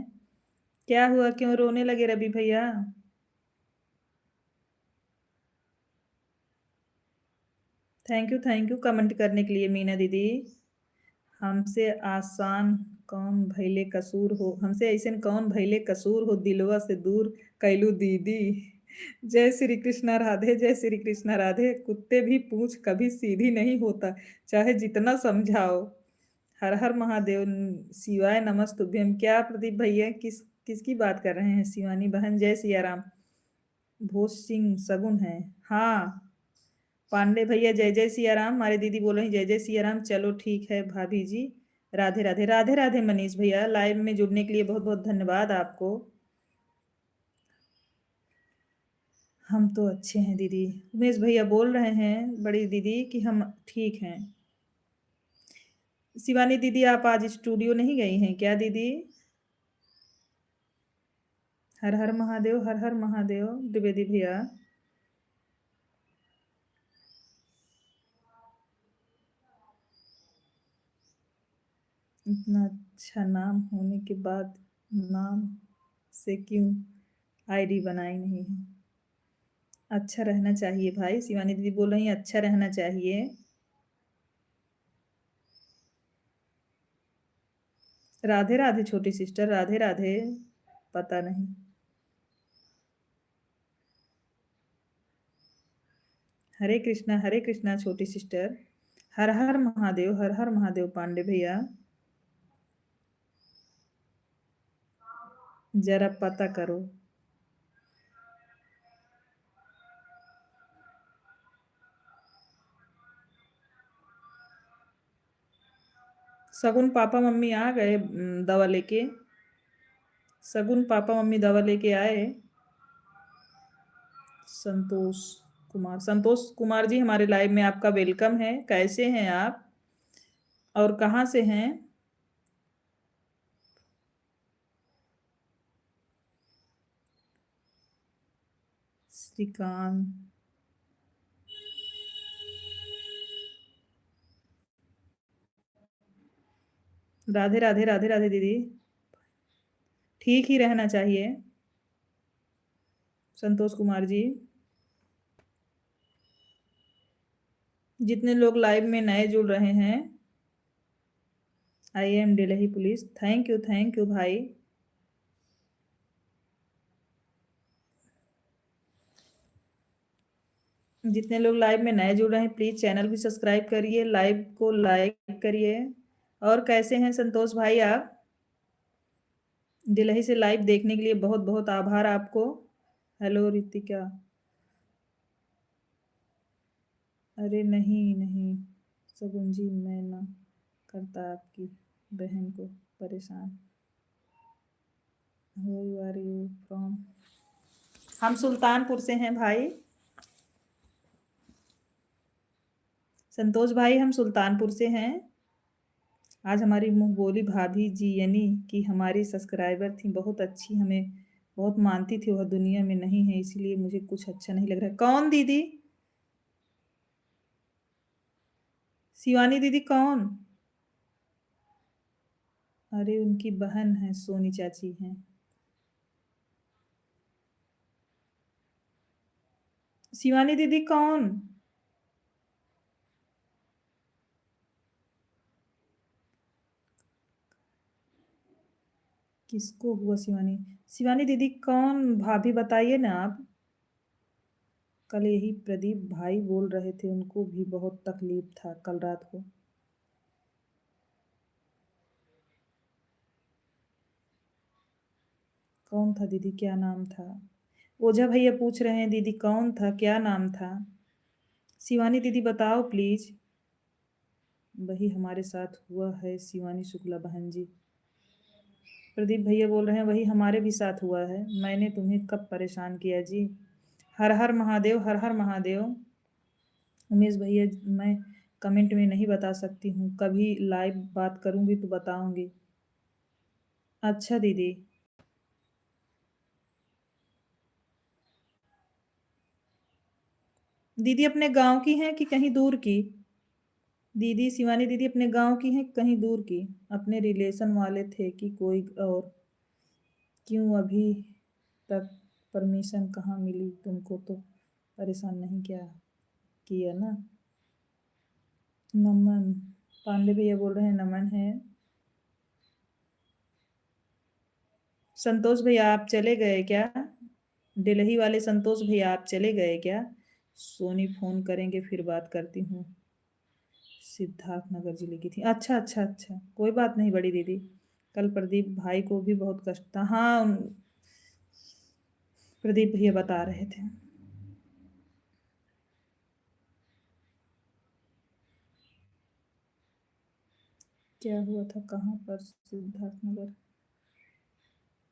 क्या हुआ, क्यों रोने लगे रवि भैया? थैंक यू कमेंट करने के लिए मीना दीदी। हमसे आसान कौन भैले कसूर हो, हमसे ऐसे कौन भैले कसूर हो, दिलवा से दूर कैलू दीदी। जय श्री कृष्णा राधे, जय श्री कृष्णा राधे। कुत्ते भी पूछ कभी सीधी नहीं होता, चाहे जितना समझाओ। हर हर महादेव। शिवाय नमस्तुभ्यम। क्या प्रदीप भैया किसकी बात कर रहे हैं? शिवानी बहन जय सिया राम। भोज सिंह सगुन है। हाँ पांडे भैया जय जय सिया राम। हमारे दीदी बोल रही जय जय सिया राम। चलो ठीक है भाभी जी। राधे राधे राधे राधे। मनीष भैया लाइव में जुड़ने के लिए बहुत बहुत धन्यवाद आपको। हम तो अच्छे हैं दीदी। उमेश भैया बोल रहे हैं बड़ी दीदी कि हम ठीक हैं। शिवानी दीदी आप आज स्टूडियो नहीं गई हैं क्या दीदी? हर हर महादेव, हर हर महादेव। द्विवेदी भैया इतना अच्छा नाम होने के बाद नाम से क्यों आईडी बनाई नहीं है? अच्छा रहना चाहिए भाई। शिवानी दीदी बोल रही हैं अच्छा रहना चाहिए। राधे राधे छोटी सिस्टर, राधे राधे। पता नहीं। हरे कृष्णा छोटी सिस्टर। हर हर महादेव, हर हर महादेव पांडे भैया। जरा पता करो। सगुन पापा मम्मी आ गए दवा लेके। सगुन पापा मम्मी दवा लेके आए। संतोष संतोष कुमार जी हमारे लाइव में आपका वेलकम है। कैसे हैं आप और कहाँ से हैं? श्रीकांत। राधे राधे राधे राधे दीदी। ठीक ही रहना चाहिए। संतोष कुमार जी, जितने लोग लाइव में नए जुड़ रहे हैं, I am Delhi police, thank you भाई। जितने लोग लाइव में नए जुड़ रहे हैं प्लीज चैनल भी सब्सक्राइब करिए, लाइव को लाइक करिए। और कैसे हैं संतोष भाई आप? दिल्ली से लाइव देखने के लिए बहुत बहुत आभार आपको। हेलो रितिका। अरे नहीं नहीं सगुन जी, मैं ना करता आपकी बहन को परेशान। Who are you from? हम सुल्तानपुर से हैं भाई। संतोष भाई हम सुल्तानपुर से हैं। आज हमारी मुँह बोली भाभी जी यानी कि हमारी सब्सक्राइबर थी, बहुत अच्छी, हमें बहुत मानती थी, वह दुनिया में नहीं है, इसीलिए मुझे कुछ अच्छा नहीं लग रहा है। कौन दीदी? शिवानी दीदी कौन? अरे उनकी बहन है, सोनी चाची हैं। शिवानी दीदी कौन? किसको हुआ शिवानी? शिवानी दीदी कौन भाभी बताइए ना आप। कल यही प्रदीप भाई बोल रहे थे, उनको भी बहुत तकलीफ था कल रात को। कौन था दीदी, क्या नाम था? ओझा भैया पूछ रहे हैं दीदी कौन था, क्या नाम था? शिवानी दीदी बताओ प्लीज। वही हमारे साथ हुआ है शिवानी शुक्ला बहन जी। प्रदीप भैया बोल रहे हैं वही हमारे भी साथ हुआ है, मैंने तुम्हें कब परेशान किया जी। हर हर महादेव, हर हर महादेव। उमेश भैया मैं कमेंट में नहीं बता सकती हूँ, कभी लाइव बात करूँगी तो बताऊँगी। अच्छा दीदी। दीदी अपने गांव की हैं कि कहीं दूर की? दीदी शिवानी दीदी अपने गांव की हैं कि कहीं दूर की? अपने रिलेशन वाले थे कि कोई और? क्यों अभी तक परमिशन कहाँ मिली तुमको, तो परेशान नहीं क्या किया ना? नमन पांडे भैया बोल रहे हैं नमन है। संतोष भैया आप चले गए क्या? दिल्ली वाले संतोष भैया आप चले गए क्या? सोनी फोन करेंगे फिर बात करती हूँ। सिद्धार्थ नगर जिले की थी, अच्छा अच्छा अच्छा, कोई बात नहीं बड़ी दीदी। कल प्रदीप भाई को भी बहुत कष्ट था, हाँ प्रदीप भैया बता रहे थे। क्या हुआ था, कहाँ पर? सिद्धार्थ नगर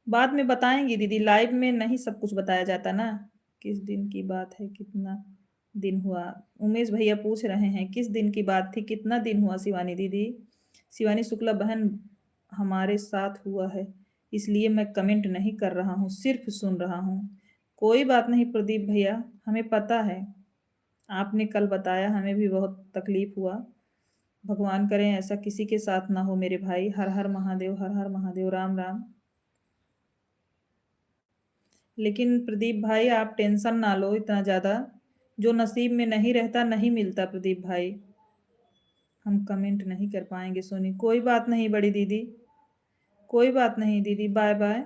बाद में बताएंगी दीदी, लाइव में नहीं सब कुछ बताया जाता ना। किस दिन की बात है, कितना दिन हुआ? उमेश भैया पूछ रहे हैं किस दिन की बात थी, कितना दिन हुआ शिवानी दीदी? शिवानी शुक्ला बहन हमारे साथ हुआ है, इसलिए मैं कमेंट नहीं कर रहा हूँ, सिर्फ सुन रहा हूँ। कोई बात नहीं प्रदीप भैया, हमें पता है, आपने कल बताया, हमें भी बहुत तकलीफ हुआ। भगवान करें ऐसा किसी के साथ ना हो मेरे भाई। हर हर महादेव, हर हर महादेव, राम राम। लेकिन प्रदीप भाई आप टेंशन ना लो इतना ज़्यादा, जो नसीब में नहीं रहता नहीं मिलता प्रदीप भाई। हम कमेंट नहीं कर पाएंगे सोनी, कोई बात नहीं बड़ी दीदी, कोई बात नहीं दीदी, बाय बाय।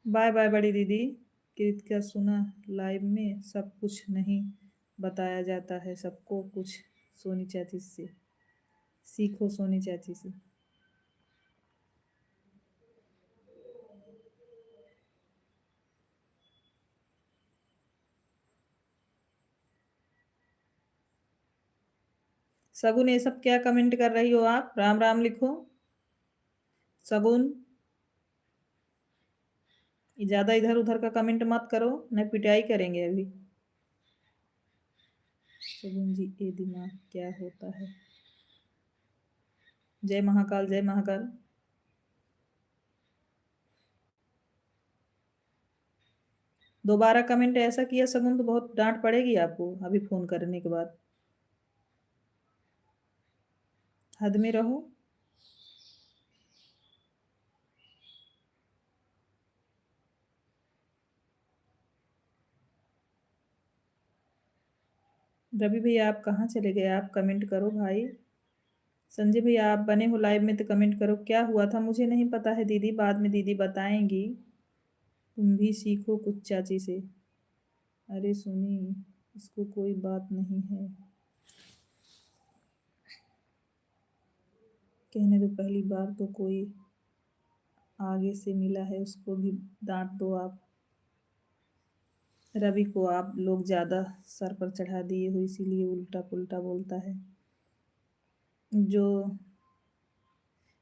बाय बाय बड़ी दीदी। कृतिका सुना, लाइव में सब कुछ नहीं बताया जाता है, सबको कुछ सोनी चाची से सीखो, सोनी चाची से। सगुन ये सब क्या कमेंट कर रही हो आप, राम राम लिखो। सगुन ज्यादा इधर उधर का कमेंट मत करो, न पिटाई करेंगे अभी। सगुन जी ये दिमाग क्या होता है? जय महाकाल, जय महाकाल। दोबारा कमेंट ऐसा किया सगुन तो बहुत डांट पड़ेगी आपको अभी फोन करने के बाद। हद में रहो। रवि भैया आप कहाँ चले गए? आप कमेंट करो भाई। संजय भैया आप बने हो लाइव में तो कमेंट करो। क्या हुआ था मुझे नहीं पता है दीदी, बाद में दीदी बताएंगी। तुम भी सीखो कुछ चाची से। अरे सुनी, इसको कोई बात नहीं है, कहने दो। पहली बार तो कोई आगे से मिला है, उसको भी डांट दो आप। रवि को आप लोग ज़्यादा सर पर चढ़ा दिए हो, इसीलिए उल्टा पुल्टा बोलता है। जो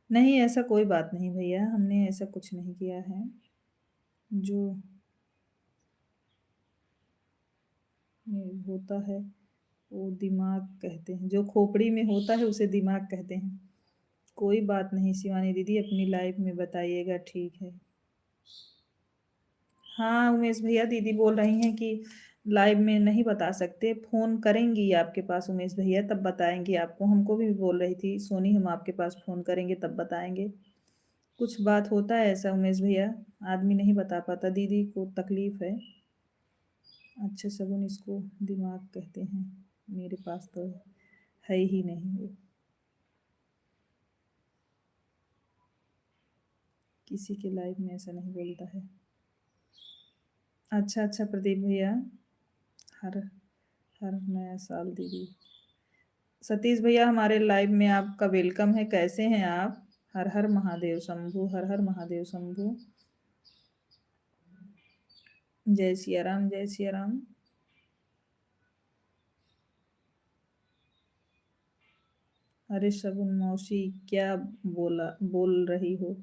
नहीं, ऐसा कोई बात नहीं भैया, हमने ऐसा कुछ नहीं किया है। जो ये होता है वो दिमाग कहते हैं, जो खोपड़ी में होता है उसे दिमाग कहते हैं। कोई बात नहीं शिवानी दीदी, अपनी लाइफ में बताइएगा, ठीक है। हाँ उमेश भैया, दीदी बोल रही हैं कि लाइव में नहीं बता सकते, फ़ोन करेंगी आपके पास उमेश भैया तब बताएंगे आपको। हमको भी बोल रही थी सोनी, हम आपके पास फ़ोन करेंगे तब बताएंगे। कुछ बात होता है ऐसा उमेश भैया, आदमी नहीं बता पाता, दीदी को तकलीफ है। अच्छा सगुन इसको दिमाग कहते हैं, मेरे पास तो है ही नहीं वो, किसी के लाइफ में ऐसा नहीं बोलता है। अच्छा अच्छा प्रदीप भैया, हर हर नया साल दीदी। सतीश भैया हमारे लाइव में आपका वेलकम है, कैसे हैं आप? हर हर महादेव शंभू, हर हर महादेव शंभू। जय सिया राम, जय सिया राम। अरे शगुन मौसी, क्या बोल रही हो?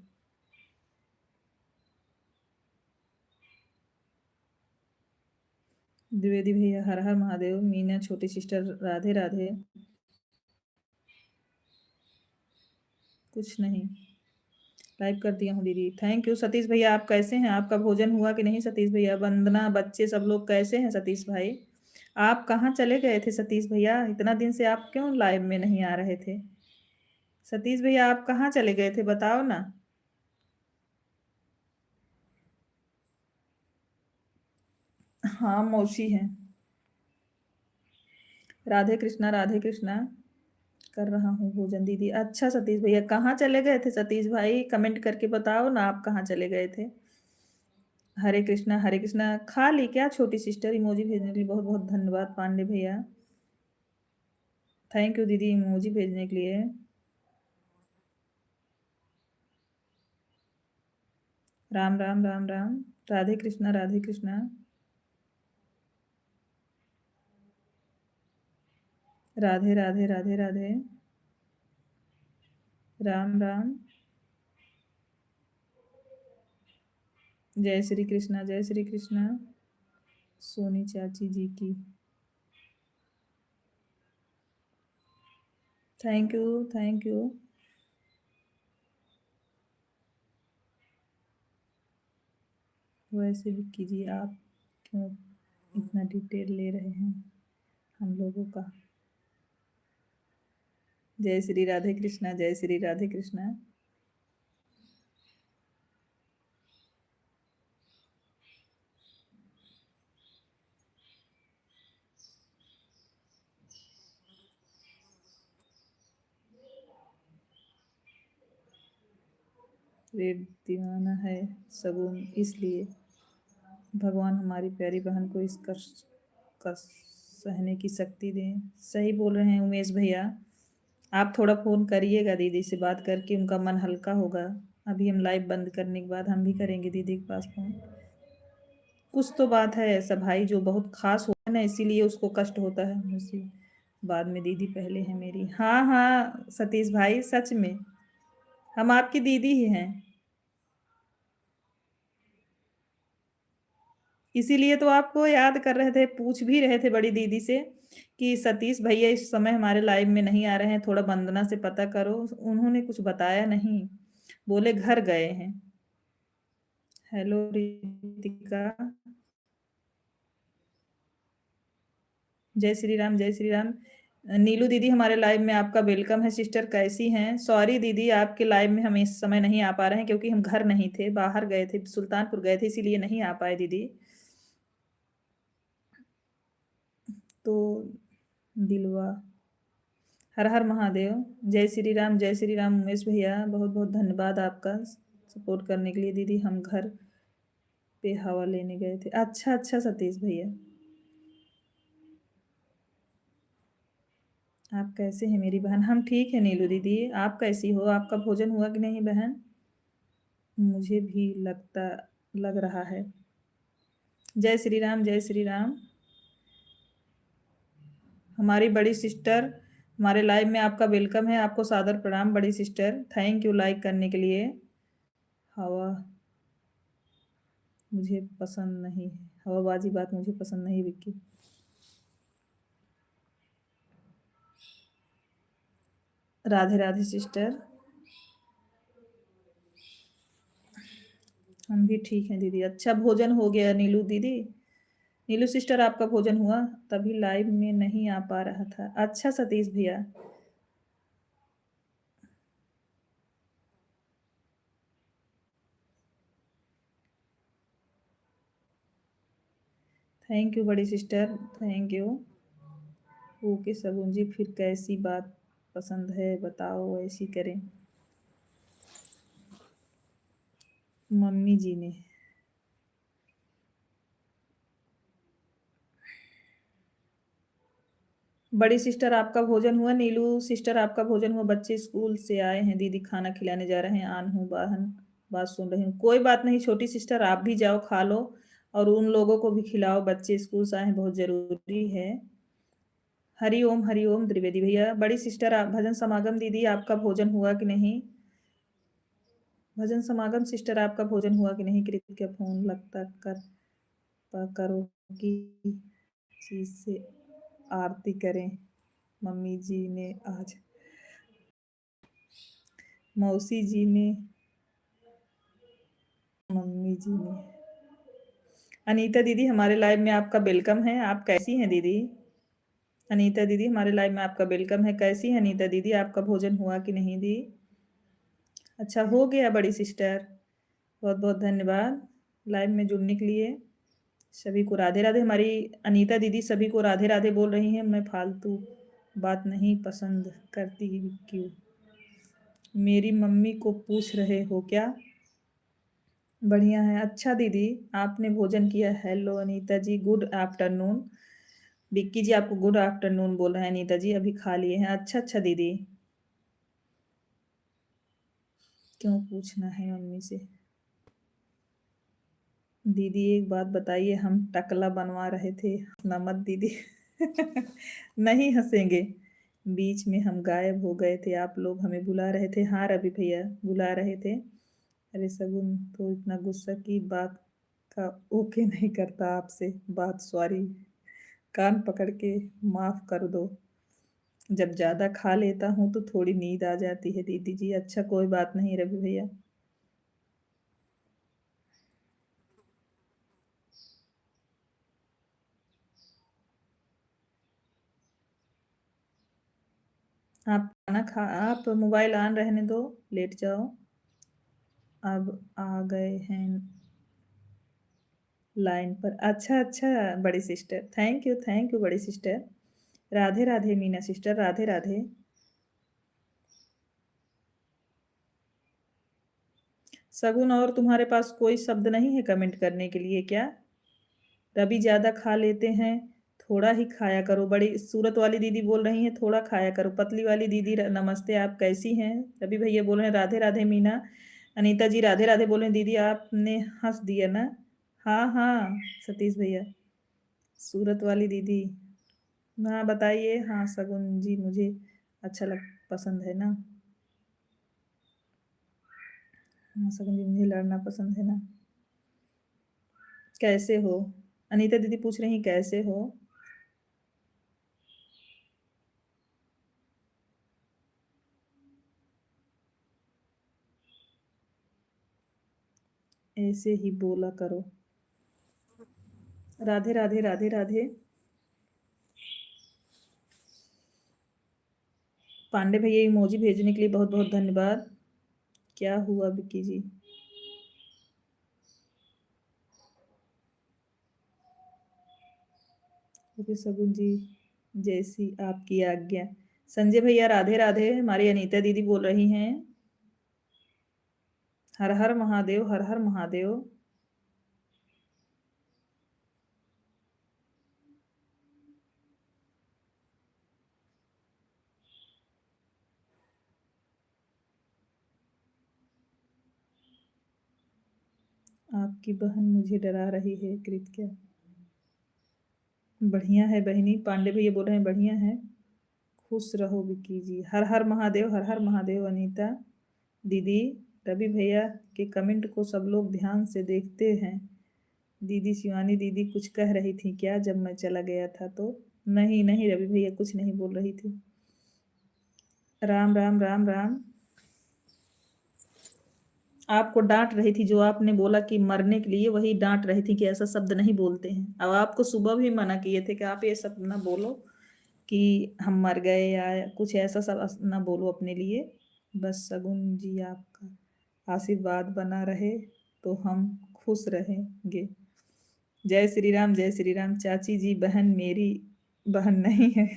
द्विवेदी भैया हर हर महादेव। मीना छोटी सिस्टर राधे राधे। कुछ नहीं, लाइव कर दिया हूँ दीदी, थैंक यू। सतीश भैया आप कैसे हैं? आपका भोजन हुआ कि नहीं सतीश भैया? वंदना बच्चे सब लोग कैसे हैं सतीश भाई? आप कहाँ चले गए थे सतीश भैया? इतना दिन से आप क्यों लाइव में नहीं आ रहे थे? सतीश भैया आप कहाँ चले गए थे बताओ ना। हाँ मौसी हैं। राधे कृष्णा, राधे कृष्णा। कर रहा हूँ भोजन दीदी। अच्छा सतीश भैया कहाँ चले गए थे सतीश भाई? कमेंट करके बताओ ना आप कहाँ चले गए थे। हरे कृष्णा, हरे कृष्णा। खा ली क्या छोटी सिस्टर? इमोजी भेजने के लिए बहुत बहुत धन्यवाद पांडे भैया। थैंक यू दीदी इमोजी भेजने के लिए। राम राम राम राम। राधे कृष्णा, राधे कृष्णा। राधे राधे राधे राधे। राम राम। जय श्री कृष्णा, जय श्री कृष्णा। सोनी चाची जी की थैंक यू, थैंक यू। वैसे भी कीजिए, आप क्यों इतना डिटेल ले रहे हैं हम लोगों का? जय श्री राधे कृष्णा, जय श्री राधे कृष्णा। रेड दीवाना है सगुन, इसलिए भगवान हमारी प्यारी बहन को इस कष्ट का सहने की शक्ति दें। सही बोल रहे हैं उमेश भैया। आप थोड़ा फ़ोन करिएगा दीदी से, बात करके उनका मन हल्का होगा। अभी हम लाइव बंद करने के बाद हम भी करेंगे दीदी के पास फ़ोन। कुछ तो बात है ऐसा भाई जो बहुत खास होता है ना, इसीलिए उसको कष्ट होता है मुझसे। बाद में दीदी पहले है मेरी। हाँ हाँ सतीश भाई सच में हम आपकी दीदी ही हैं। इसीलिए तो आपको याद कर रहे थे, पूछ भी रहे थे बड़ी दीदी से कि सतीश भैया इस समय हमारे लाइव में नहीं आ रहे हैं, थोड़ा वंदना से पता करो। उन्होंने कुछ बताया नहीं, बोले घर गए हैं। हेलो रितिका। जय श्री राम, जय श्री राम। नीलू दीदी हमारे लाइव में आपका वेलकम है सिस्टर, कैसी हैं? सॉरी दीदी आपके लाइव में हम इस समय नहीं आ पा रहे हैं क्योंकि हम घर नहीं थे, बाहर गए थे, सुल्तानपुर गए थे, इसीलिए नहीं आ पाए दीदी। तो दिलवा। हर हर महादेव। जय श्री राम, जय श्री राम। उमेश भैया बहुत बहुत धन्यवाद आपका सपोर्ट करने के लिए। दीदी हम घर पे हवा लेने गए थे। अच्छा अच्छा सतीश भैया, आप कैसे हैं मेरी बहन? हम ठीक है नीलू दीदी, आप कैसी हो? आपका भोजन हुआ कि नहीं बहन? मुझे भी लग रहा है। जय श्री राम, जय श्री राम। हमारी बड़ी सिस्टर हमारे लाइव में आपका वेलकम है। आपको सादर प्रणाम बड़ी सिस्टर, थैंक यू लाइक करने के लिए। हवा मुझे पसंद नहीं है, हवाबाजी बात मुझे पसंद नहीं विक्की। राधे राधे सिस्टर। हम भी ठीक हैं दीदी। अच्छा भोजन हो गया नीलू दीदी? नीलू सिस्टर आपका भोजन हुआ? तभी लाइव में नहीं आ पा रहा था। अच्छा सतीश भैया, थैंक यू बड़ी सिस्टर, थैंक यू। ओके सगुन जी, फिर कैसी बात पसंद है बताओ, ऐसी करें। मम्मी जी ने। बड़ी सिस्टर आपका भोजन हुआ? नीलू सिस्टर आपका भोजन हुआ? बच्चे स्कूल से आए हैं दीदी, खाना खिलाने जा रहे हैं। आन हूँ बाहन बात सुन रही हूँ। कोई बात नहीं छोटी सिस्टर, आप भी जाओ खा लो और उन लोगों को भी खिलाओ। बच्चे स्कूल से आए हैं, बहुत जरूरी है। हरि ओम त्रिवेदी भैया। बड़ी सिस्टर आप भजन समागम दीदी आपका भोजन हुआ कि नहीं? भजन समागम सिस्टर आपका भोजन हुआ कि नहीं? कृत का फोन लगता करो कि चीज से आरती करें। मम्मी जी ने आज मौसी जी ने मम्मी जी ने। अनीता दीदी हमारे लाइव में आपका वेलकम है। आप कैसी हैं दीदी? अनीता दीदी हमारे लाइव में आपका वेलकम है। कैसी है अनीता दीदी? आपका भोजन हुआ कि नहीं दी? अच्छा हो गया बड़ी सिस्टर, बहुत बहुत धन्यवाद लाइव में जुड़ने के लिए। सभी को राधे राधे। हमारी अनीता दीदी सभी को राधे राधे बोल रही हैं। मैं फालतू बात नहीं पसंद करती। क्यों? मेरी मम्मी को पूछ रहे हो क्या? बढ़िया है। अच्छा दीदी आपने भोजन किया? हेलो अनीता जी, गुड आफ्टरनून। विक्की जी आपको गुड आफ्टरनून बोल रहे हैं। अनीता जी अभी खा लिए हैं? अच्छा अच्छा दीदी, क्यों पूछना है मम्मी से? दीदी एक बात बताइए, हम टकला बनवा रहे थे, हंसना मत दीदी। नहीं हंसेंगे। बीच में हम गायब हो गए थे, आप लोग हमें बुला रहे थे। हाँ रवि भैया बुला रहे थे। अरे सगुन तो इतना गुस्सा की बात का ओके नहीं करता आपसे बात, सॉरी। कान पकड़ के माफ कर दो। जब ज्यादा खा लेता हूँ तो थोड़ी नींद आ जाती है दीदी जी। अच्छा कोई बात नहीं रवि भैया। आप मोबाइल ऑन रहने दो, लेट जाओ। अब आ गए हैं लाइन पर। अच्छा अच्छा बड़ी सिस्टर, थैंक यू बड़ी सिस्टर। राधे राधे मीना सिस्टर, राधे राधे। सगुन और तुम्हारे पास कोई शब्द नहीं है कमेंट करने के लिए क्या? रवि ज्यादा खा लेते हैं, थोड़ा ही खाया करो। बड़ी सूरत वाली दीदी बोल रही हैं थोड़ा खाया करो। पतली वाली दीदी नमस्ते, आप कैसी हैं? रवि भैया बोल रहे हैं राधे राधे मीना। अनीता जी राधे राधे बोल रहे हैं। दीदी आपने हंस दिया ना? हाँ हाँ सतीश भैया। सूरत वाली दीदी, हाँ बताइए। हाँ सगुन जी मुझे अच्छा लग पसंद है ना? हाँ सगुन जी मुझे लड़ना पसंद है ना? कैसे हो? अनीता दीदी पूछ रही हैं कैसे हो? ऐसे ही बोला करो। राधे राधे राधे राधे। पांडे भैया इमोजी भेजने के लिए बहुत बहुत धन्यवाद। क्या हुआ विक्की जी? ओके सगुन जी, जैसी आपकी आज्ञा। संजय भैया राधे राधे। हमारी अनीता दीदी बोल रही हैं हर हर महादेव, हर हर महादेव। आपकी बहन मुझे डरा रही है, कृत्या। बढ़िया है बहनी, पांडे भैया बोल रहे हैं बढ़िया है। खुश रहो विक्की जी। हर हर महादेव, हर हर महादेव। अनीता दीदी, रवि भैया के कमेंट को सब लोग ध्यान से देखते हैं। दीदी शिवानी दीदी कुछ कह रही थी क्या जब मैं चला गया था तो? नहीं नहीं रवि भैया कुछ नहीं बोल रही थी। राम राम राम राम। आपको डांट रही थी, जो आपने बोला कि मरने के लिए, वही डांट रही थी कि ऐसा शब्द नहीं बोलते हैं। अब आपको सुबह भी मना किए थे कि आप ये सब ना बोलो कि हम मर गए या कुछ ऐसा सब ना बोलो अपने लिए। बस सगुन जी आपका आशीर्वाद बना रहे तो हम खुश रहेंगे। जय श्री राम, जय श्री राम। चाची जी बहन मेरी बहन नहीं है।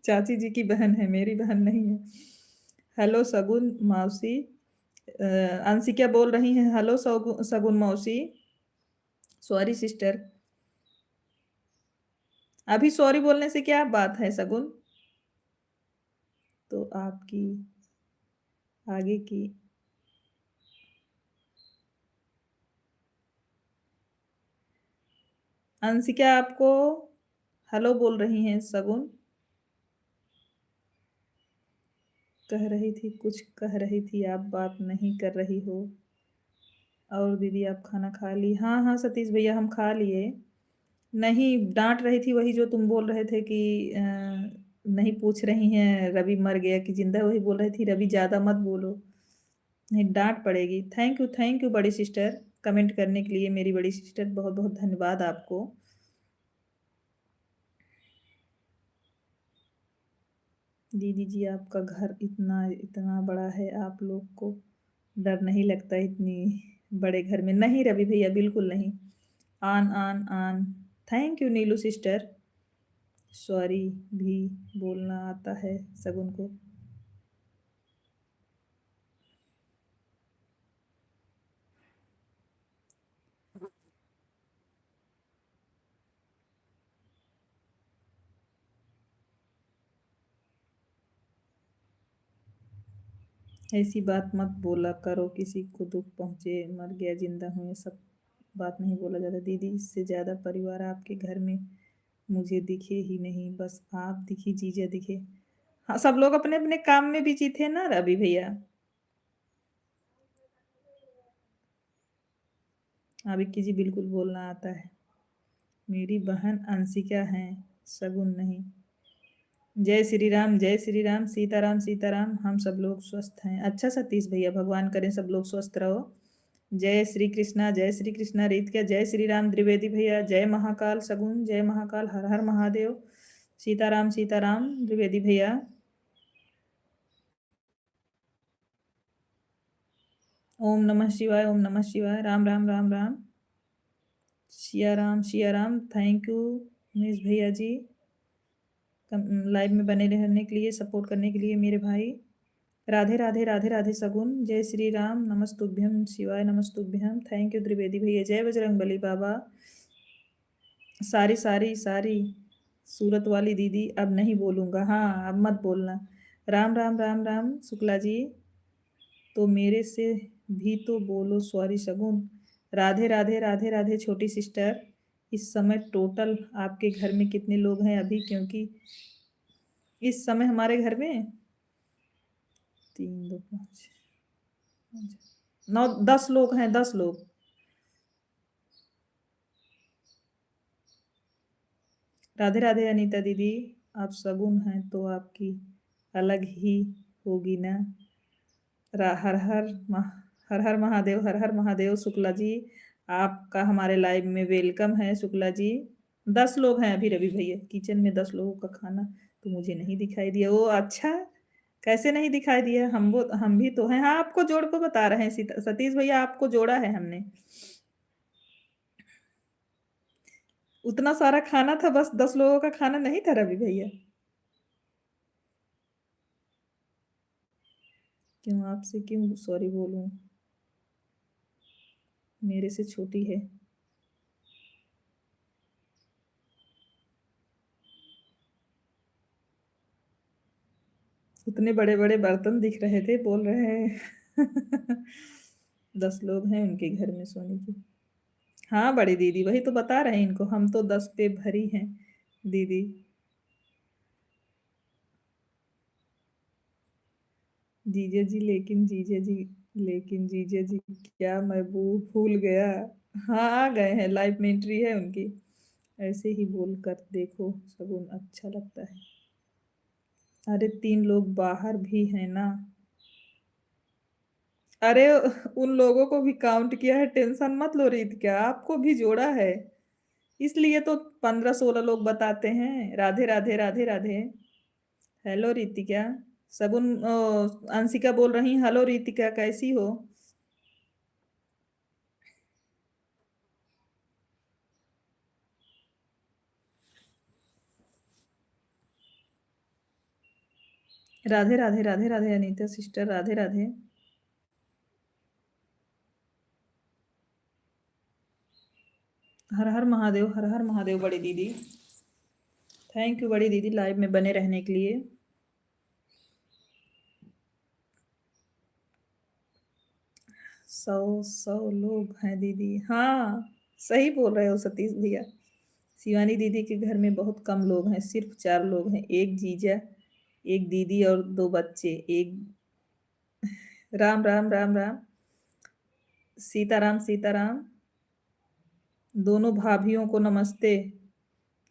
चाची जी की बहन है, मेरी बहन नहीं है। हेलो सगुन मौसी। अंशिका बोल रही हैं हेलो सगुन मौसी। Sorry sister. अभी सॉरी बोलने से क्या बात है सगुन? तो आपकी आगे की अंशिका आपको हेलो बोल रही हैं सगुन। कह रही थी, कुछ कह रही थी, आप बात नहीं कर रही हो। और दीदी आप खाना खा ली? हाँ हाँ सतीश भैया हम खा लिए। नहीं डांट रही थी, वही जो तुम बोल रहे थे कि नहीं पूछ रही हैं रवि मर गया कि जिंदा है, वही बोल रही थी रवि ज़्यादा मत बोलो, नहीं डांट पड़ेगी। थैंक यू बड़ी सिस्टर, कमेंट करने के लिए। मेरी बड़ी सिस्टर बहुत बहुत धन्यवाद आपको। दीदी जी आपका घर इतना इतना बड़ा है, आप लोग को डर नहीं लगता इतनी बड़े घर में? नहीं रवि भैया बिल्कुल नहीं। आन आन आन। Thank you Neelu sister. Sorry भी बोलना आता है सगुन को। ऐसी बात मत बोला करो, किसी को दुख पहुंचे, मर गया जिंदा हूँ ये सब बात नहीं बोला जाता। दीदी इससे ज़्यादा परिवार आपके घर में मुझे दिखे ही नहीं, बस आप दिखी, जीजा दिखे। हाँ सब लोग अपने अपने काम में बिजी थे ना रवि भैया। हाँ विक्की जी बिल्कुल बोलना आता है। मेरी बहन अंशिका है, सगुन नहीं। जय श्री राम, जय श्री राम। सीताराम सीताराम। हम सब लोग स्वस्थ हैं। अच्छा सतीश भैया, भगवान करें सब लोग स्वस्थ रहो। जय श्री कृष्णा, जय श्री कृष्णा। रीत क्या जय श्री राम द्विवेदी भैया। जय महाकाल सगुन, जय महाकाल, हर हर महादेव। सीताराम सीताराम द्विवेदी भैया। ओम नमः शिवाय, ओम नमः शिवाय। राम राम राम राम। सिया राम। थैंक यू उमेश भैया जी, लाइव में बने रहने के लिए, सपोर्ट करने के लिए मेरे भाई। राधे राधे राधे राधे सगुन। जय श्री राम। नमस्तुभ्यम शिवाय, नमस्तुभ्यम। थैंक यू त्रिवेदी भैया। जय बजरंग बली बाबा। सारी सारी सारी सूरत वाली दीदी अब नहीं बोलूँगा, हाँ अब मत बोलना। राम राम राम राम शुक्ला जी। तो मेरे से भी तो बोलो सॉरी शगुन। राधे राधे राधे राधे छोटी सिस्टर। इस समय टोटल आपके घर में कितने लोग हैं अभी? क्योंकि इस समय हमारे घर में 3 2 5 9 10 लोग हैं, 10 लोग। राधे राधे अनीता दीदी। आप सगुन हैं तो आपकी अलग ही होगी ना। हर हर हर हर महादेव, हर हर महादेव। शुक्ला जी आपका हमारे लाइव में वेलकम है शुक्ला जी। 10 लोग हैं अभी रवि भैया किचन में, 10 लोगों का खाना। तो मुझे नहीं दिखाई दिया वो, अच्छा कैसे नहीं दिखाई दिया? हम भी तो हैं। हाँ आपको जोड़ को बता रहे हैं सतीश भैया, आपको जोड़ा है हमने। उतना सारा खाना था, बस 10 लोगों का खाना नहीं था रवि भैया। क्यों आपसे क्यों सॉरी बोलूं? मेरे से छोटी है। उतने बड़े बड़े बर्तन दिख रहे थे, बोल रहे हैं 10 लोग हैं उनके घर में सोने की। हाँ बड़ी दीदी, वही तो बता रहे हैं इनको, हम तो 10 पे भरी हैं दीदी। जीजे जी लेकिन जीजे जी, लेकिन जीजे जी क्या मैं वो भूल गया। हाँ आ गए हैं, लाइव में एंट्री है उनकी। ऐसे ही बोल कर देखो, सगुन अच्छा लगता है। अरे 3 लोग बाहर भी हैं ना। अरे उन लोगों को भी काउंट किया है, टेंशन मत लो रीत, क्या आपको भी जोड़ा है, इसलिए तो 15-16 लोग बताते हैं। राधे राधे राधे राधे। हेलो रितिका। सगुन अंशिका बोल रही, हेलो रितिका कैसी हो? राधे राधे राधे राधे अनीता सिस्टर, राधे राधे। हर हर महादेव, हर हर महादेव बड़ी दीदी। थैंक यू बड़ी दीदी लाइव में बने रहने के लिए। 100 लोग हैं दीदी, हाँ सही बोल रहे हो सतीश भैया। शिवानी दीदी के घर में बहुत कम लोग हैं, सिर्फ 4 लोग हैं, एक जीजा, एक दीदी और 2 बच्चे। एक राम राम राम राम। सीताराम सीताराम। दोनों भाभीियों को नमस्ते।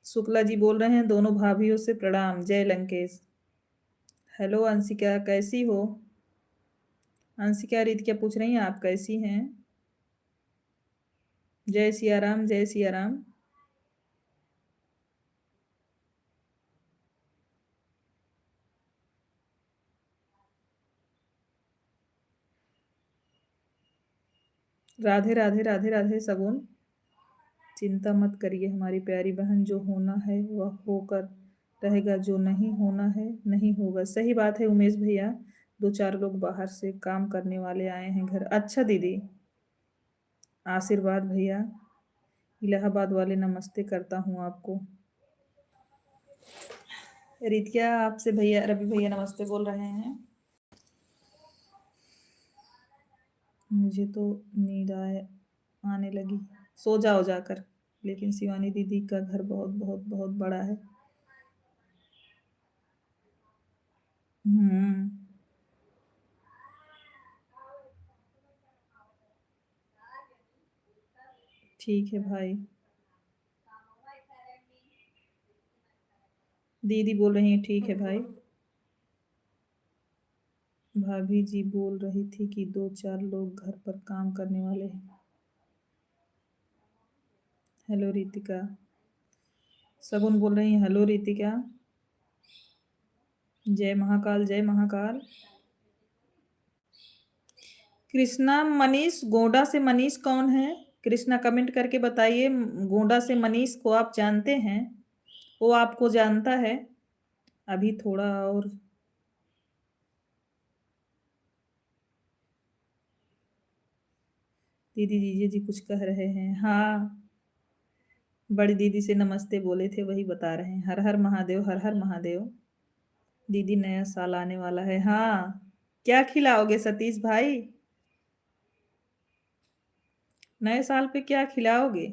शुक्ला जी बोल रहे हैं दोनों भाभीियों से प्रणाम, जय लंकेश। हेलो अंशिका कैसी हो? अंशिका रीत क्या पूछ रही हैं, आप कैसी हैं? जय सिया राम, जय सिया राम। राधे राधे राधे राधे सगुन। चिंता मत करिए हमारी प्यारी बहन, जो होना है वह होकर रहेगा, जो नहीं होना है नहीं होगा। सही बात है उमेश भैया। 2-4 लोग बाहर से काम करने वाले आए हैं घर। अच्छा दीदी। आशीर्वाद भैया। इलाहाबाद वाले नमस्ते करता हूँ आपको। रितिया आपसे भैया, रवि भैया नमस्ते बोल रहे हैं। मुझे तो नींद आए आने लगी, सो जाओ जाकर। लेकिन शिवानी दीदी का घर बहुत बहुत बहुत बड़ा है। हम्म। ठीक है भाई। दीदी बोल रही है ठीक है भाई। भाभी जी बोल रही थी कि 2-4 लोग घर पर काम करने वाले हैं। हेलो रितिका। सगुन बोल रही है हेलो रितिका। जय महाकाल, जय महाकाल। कृष्णा मनीष गोंडा से, मनीष कौन है? कृष्णा कमेंट करके बताइए, गोंडा से मनीष को आप जानते हैं? वो आपको जानता है? अभी थोड़ा और। दीदी जीजे जी कुछ कह रहे हैं, हाँ। बड़ी दीदी से नमस्ते बोले थे, वही बता रहे हैं। हर हर महादेव, हर हर महादेव। दीदी नया साल आने वाला है, हाँ। क्या खिलाओगे सतीश भाई? नए साल पे क्या खिलाओगे?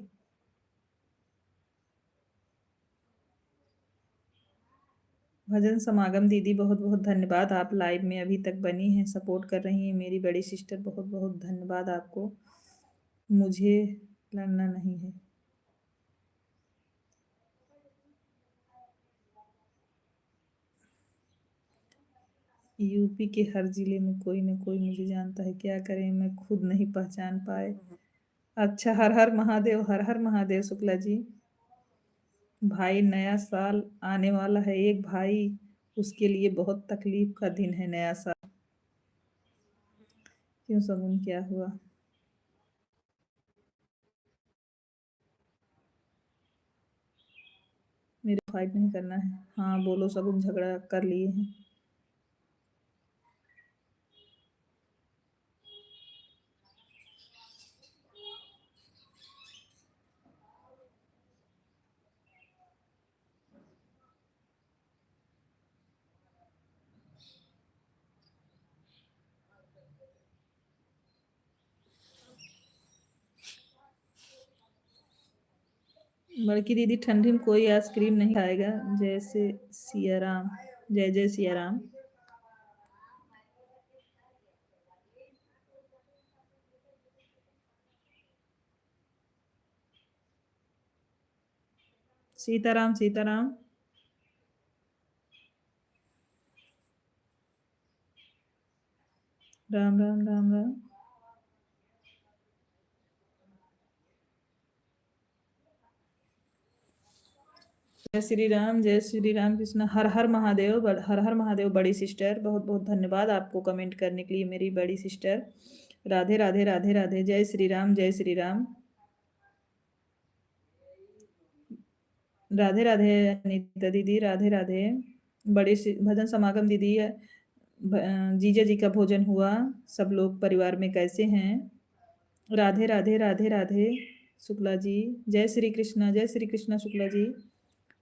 भजन समागम दीदी बहुत बहुत धन्यवाद, आप लाइव में अभी तक बनी हैं, सपोर्ट कर रही हैं मेरी बड़ी सिस्टर, बहुत बहुत धन्यवाद आपको। मुझे लड़ना नहीं है। यूपी के हर जिले में कोई न कोई मुझे जानता है, क्या करें मैं खुद नहीं पहचान पाए। अच्छा, हर हर महादेव, हर हर महादेव शुक्ला जी। भाई नया साल आने वाला है, एक भाई, उसके लिए बहुत तकलीफ का दिन है नया साल। क्यों सगुन क्या हुआ? मेरे फाइट नहीं करना है। हाँ बोलो सगुन, झगड़ा कर लिए हैं। बड़की दीदी ठंडी में कोई आइसक्रीम नहीं खाएगा। जय से सिया राम। जय जय सिया राम। सीताराम सीताराम। राम राम राम राम। जय श्री राम कृष्ण। हर हर महादेव। हर हर महादेव बड़ी सिस्टर, बहुत बहुत धन्यवाद आपको कमेंट करने के लिए मेरी बड़ी सिस्टर। राधे राधे राधे राधे। जय श्री राम जय श्री राम। राधे राधे अनीता दीदी, राधे राधे। भजन समागम दीदी, जीजा जी का भोजन हुआ? सब लोग परिवार में कैसे हैं? राधे राधे राधे राधे शुक्ला जी। जय श्री कृष्णा शुक्ला जी।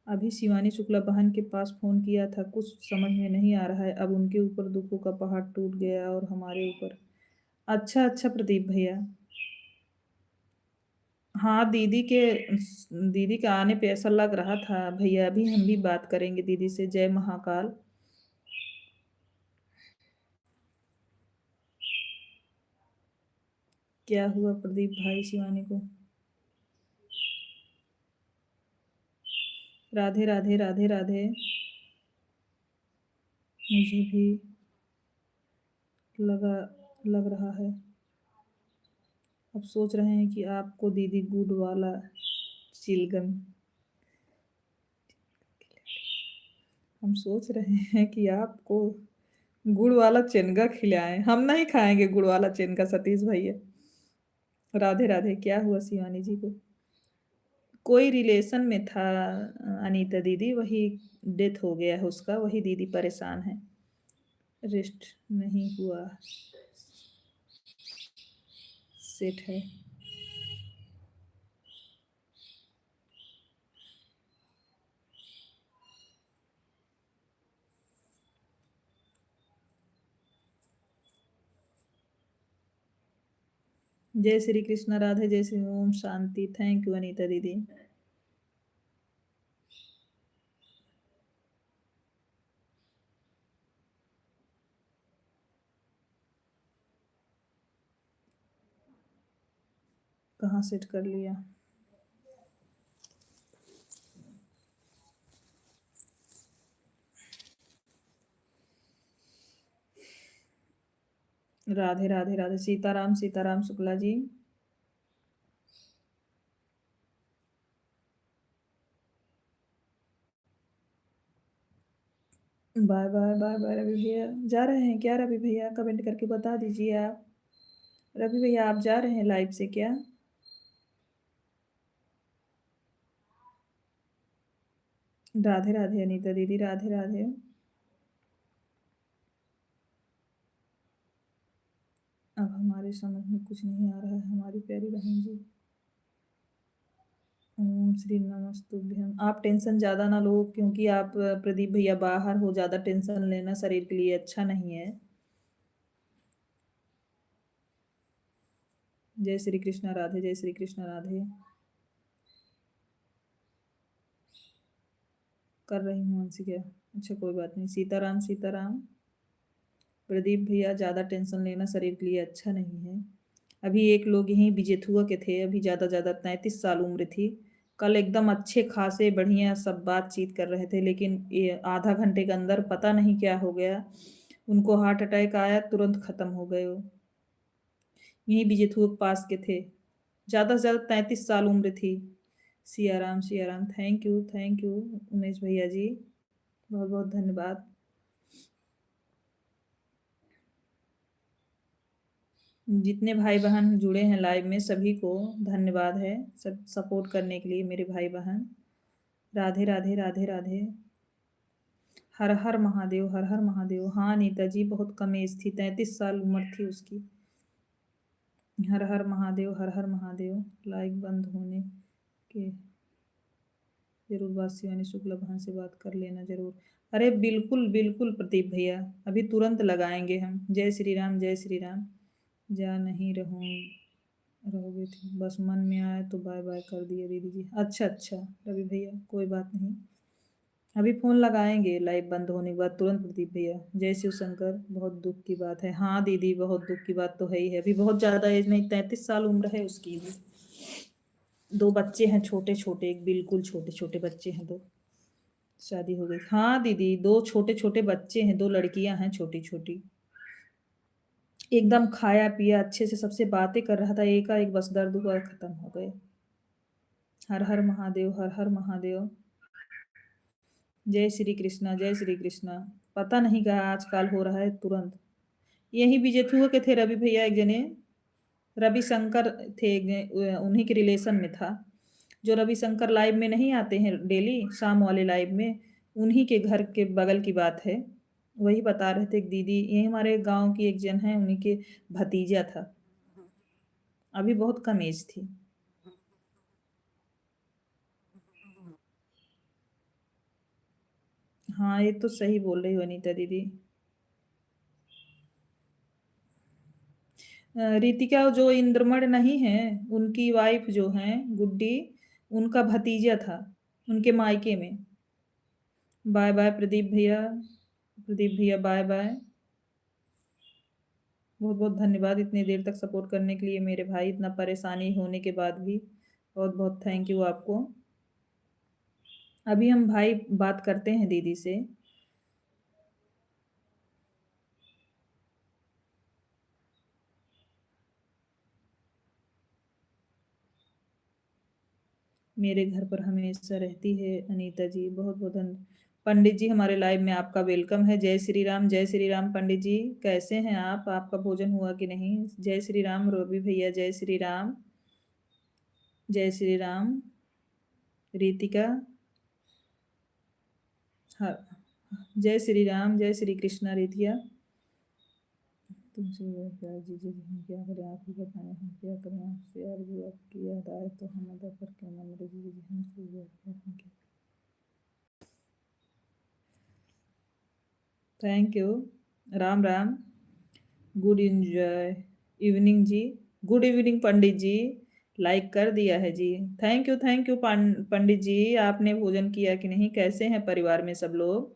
अभी शिवानी शुक्ला बहन के पास फोन किया था, कुछ समझ में नहीं आ रहा है। अब उनके ऊपर दुखों का पहाड़ टूट गया और हमारे ऊपर। अच्छा अच्छा प्रदीप भैया। हाँ दीदी के आने पे ऐसा लग रहा था भैया। अभी हम भी बात करेंगे दीदी से। जय महाकाल। क्या हुआ प्रदीप भाई शिवानी को? राधे राधे राधे राधे। मुझे भी लगा लग रहा है। अब सोच रहे हैं कि आपको दीदी गुड वाला चिलगम। हम सोच रहे हैं कि आपको गुड़ वाला चेनगा खिलाएं। हम नहीं खाएंगे गुड़ वाला चेनगा सतीश भैया। राधे राधे। क्या हुआ शिवानी जी को? कोई रिलेशन में था अनीता दीदी, वही डेथ हो गया है उसका, वही दीदी परेशान है। रेस्ट नहीं हुआ सेट है। जय श्री कृष्ण। राधे जय श्री ओम शांति। थैंक यू अनीता दीदी। कहाँ सेट कर लिया? Radhe Radhe Radhe. Sitaram Sitaram Shukla ji. Bye bye bye bye Ravi भैया। जा रहे हैं क्या रवि भैया? कमेंट करके बता दीजिए आप। रवि भैया आप जा रहे हैं लाइव से क्या? राधे राधे अनीता दीदी, राधे राधे। अब हमारे समझ में कुछ नहीं आ रहा है हमारी प्यारी बहन जी। ओम श्री नमस्तुभ्यम। आप टेंशन ज़्यादा ना लो, क्योंकि आप प्रदीप भैया बाहर हो, ज़्यादा टेंशन लेना शरीर के लिए अच्छा नहीं है। जय श्री कृष्णा राधे। जय श्री कृष्णा राधे। कर रही हूँ अंशिका। अच्छा कोई बात नहीं। सीताराम सीताराम। प्रदीप भैया ज़्यादा टेंशन लेना शरीर के लिए अच्छा नहीं है। अभी एक लोग यहीं बिजेथुआ के थे, अभी ज़्यादा ज़्यादा 33 साल उम्र थी। कल एकदम अच्छे खासे बढ़िया सब बातचीत कर रहे थे, लेकिन ये आधा घंटे के अंदर पता नहीं क्या हो गया, उनको हार्ट अटैक आया, तुरंत ख़त्म हो गए वो। यहीं बिजेथुआ के पास के थे। ज़्यादा से ज़्यादा 33 साल उम्र थी। सियाराम सियाराम। थैंक यू उमेश भैया जी। बहुत बहुत धन्यवाद। जितने भाई बहन जुड़े हैं लाइव में सभी को धन्यवाद है, सब सपोर्ट करने के लिए मेरे भाई बहन। राधे राधे राधे राधे। हर हर महादेव हर हर महादेव। हाँ नीता जी बहुत कम एज थी, 33 साल उम्र थी उसकी। हर हर महादेव हर हर महादेव। लाइक बंद होने के जरूर बात शिवानी शुक्ला बहन से बात कर लेना जरूर। अरे बिल्कुल बिल्कुल प्रदीप भैया, अभी तुरंत लगाएंगे हम। जय श्री राम जय श्री राम। जा नहीं रहूं रहोगे थी, बस मन में आया तो बाय बाय कर दिया दीदी जी। अच्छा अच्छा रवि भैया, कोई बात नहीं, अभी फोन लगाएंगे लाइव बंद होने के बाद तुरंत। प्रदीप भैया जय शिव शंकर, बहुत दुख की बात है। हाँ दीदी बहुत दुख की बात तो है ही है, अभी बहुत ज्यादा एज नहीं, 33 साल उम्र है उसकी भी। दो बच्चे हैं छोटे छोटे, एक बिल्कुल छोटे छोटे बच्चे हैं दो। शादी हो गई, हाँ दीदी दो छोटे छोटे बच्चे हैं, दो लड़कियां हैं छोटी छोटी। एकदम खाया पिया अच्छे से, सबसे बातें कर रहा था, एकाएक बस दर्द हुआ खत्म हो गए। हर हर महादेव, हर हर महादेव। जय श्री कृष्णा, जय श्री कृष्णा। पता नहीं क्या आजकल हो रहा है तुरंत। यही बीजेथुआ के थे रवि भैया एक जने, रविशंकर थे एक जने, उन्हीं के रिलेशन में था। जो रविशंकर लाइव में नहीं आते हैं डेली शाम वाले लाइव में, उन्हीं के घर के बगल की बात है। वही बता रहे थे, एक दीदी यही हमारे गांव की एक जन है, उन्हीं के भतीजा था। अभी बहुत कम एज थी। हाँ ये तो सही बोल रही हो अनीता दीदी। रितिका जो इंद्रमण नहीं है, उनकी वाइफ जो है गुड्डी, उनका भतीजा था उनके मायके में। बाय बाय प्रदीप भैया, प्रदीप भैया बाय बाय। बहुत बहुत धन्यवाद इतनी देर तक सपोर्ट करने के लिए मेरे भाई, इतना परेशानी होने के बाद भी बहुत बहुत थैंक यू आपको। अभी हम भाई बात करते हैं दीदी से। मेरे घर पर हमेशा रहती है अनीता जी, बहुत बहुत धन्य। पंडित जी हमारे लाइव में आपका वेलकम है। जय श्री राम, जय श्री राम। पंडित जी कैसे हैं आप, आपका भोजन हुआ कि नहीं? जय श्री राम रवि भैया, जय श्री राम, जय श्री राम। रीतिका, हाँ, जय श्री राम, जय श्री कृष्णा। रितिया, तुमसे यह प्यार जीजिए, हम क्या करें आप ही बताएं, हम क्या करें आपसे, और भी आपकी याद आए तो हम अदा पर क्यों ना मेरे जीजिए, हमसे यह प्यार हम क्या। Thank you. Ram Ram. Good enjoy evening ji. Good evening Pandit ji, like कर दिया है जी। थैंक यू पंडित जी। आपने भोजन किया कि नहीं, कैसे हैं परिवार में सब लोग?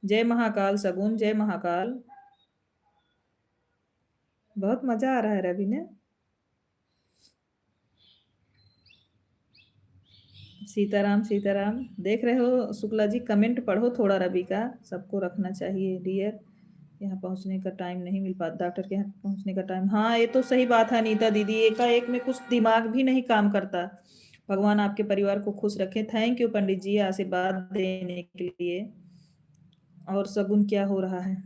जय महाकाल सगुन, जय महाकाल। बहुत मजा आ रहा है रवि ने। सीताराम सीताराम। देख रहे हो शुक्ला जी, कमेंट पढ़ो थोड़ा रवि का, सबको रखना चाहिए डियर। यहाँ पहुँचने का टाइम नहीं मिल पाता, डॉक्टर के यहाँ पहुँचने का टाइम। हाँ ये तो सही बात है अनीता दीदी, एकाएक में कुछ दिमाग भी नहीं काम करता। भगवान आपके परिवार को खुश रखे। थैंक यू पंडित जी आशीर्वाद देने के लिए। और सगुन क्या हो रहा है?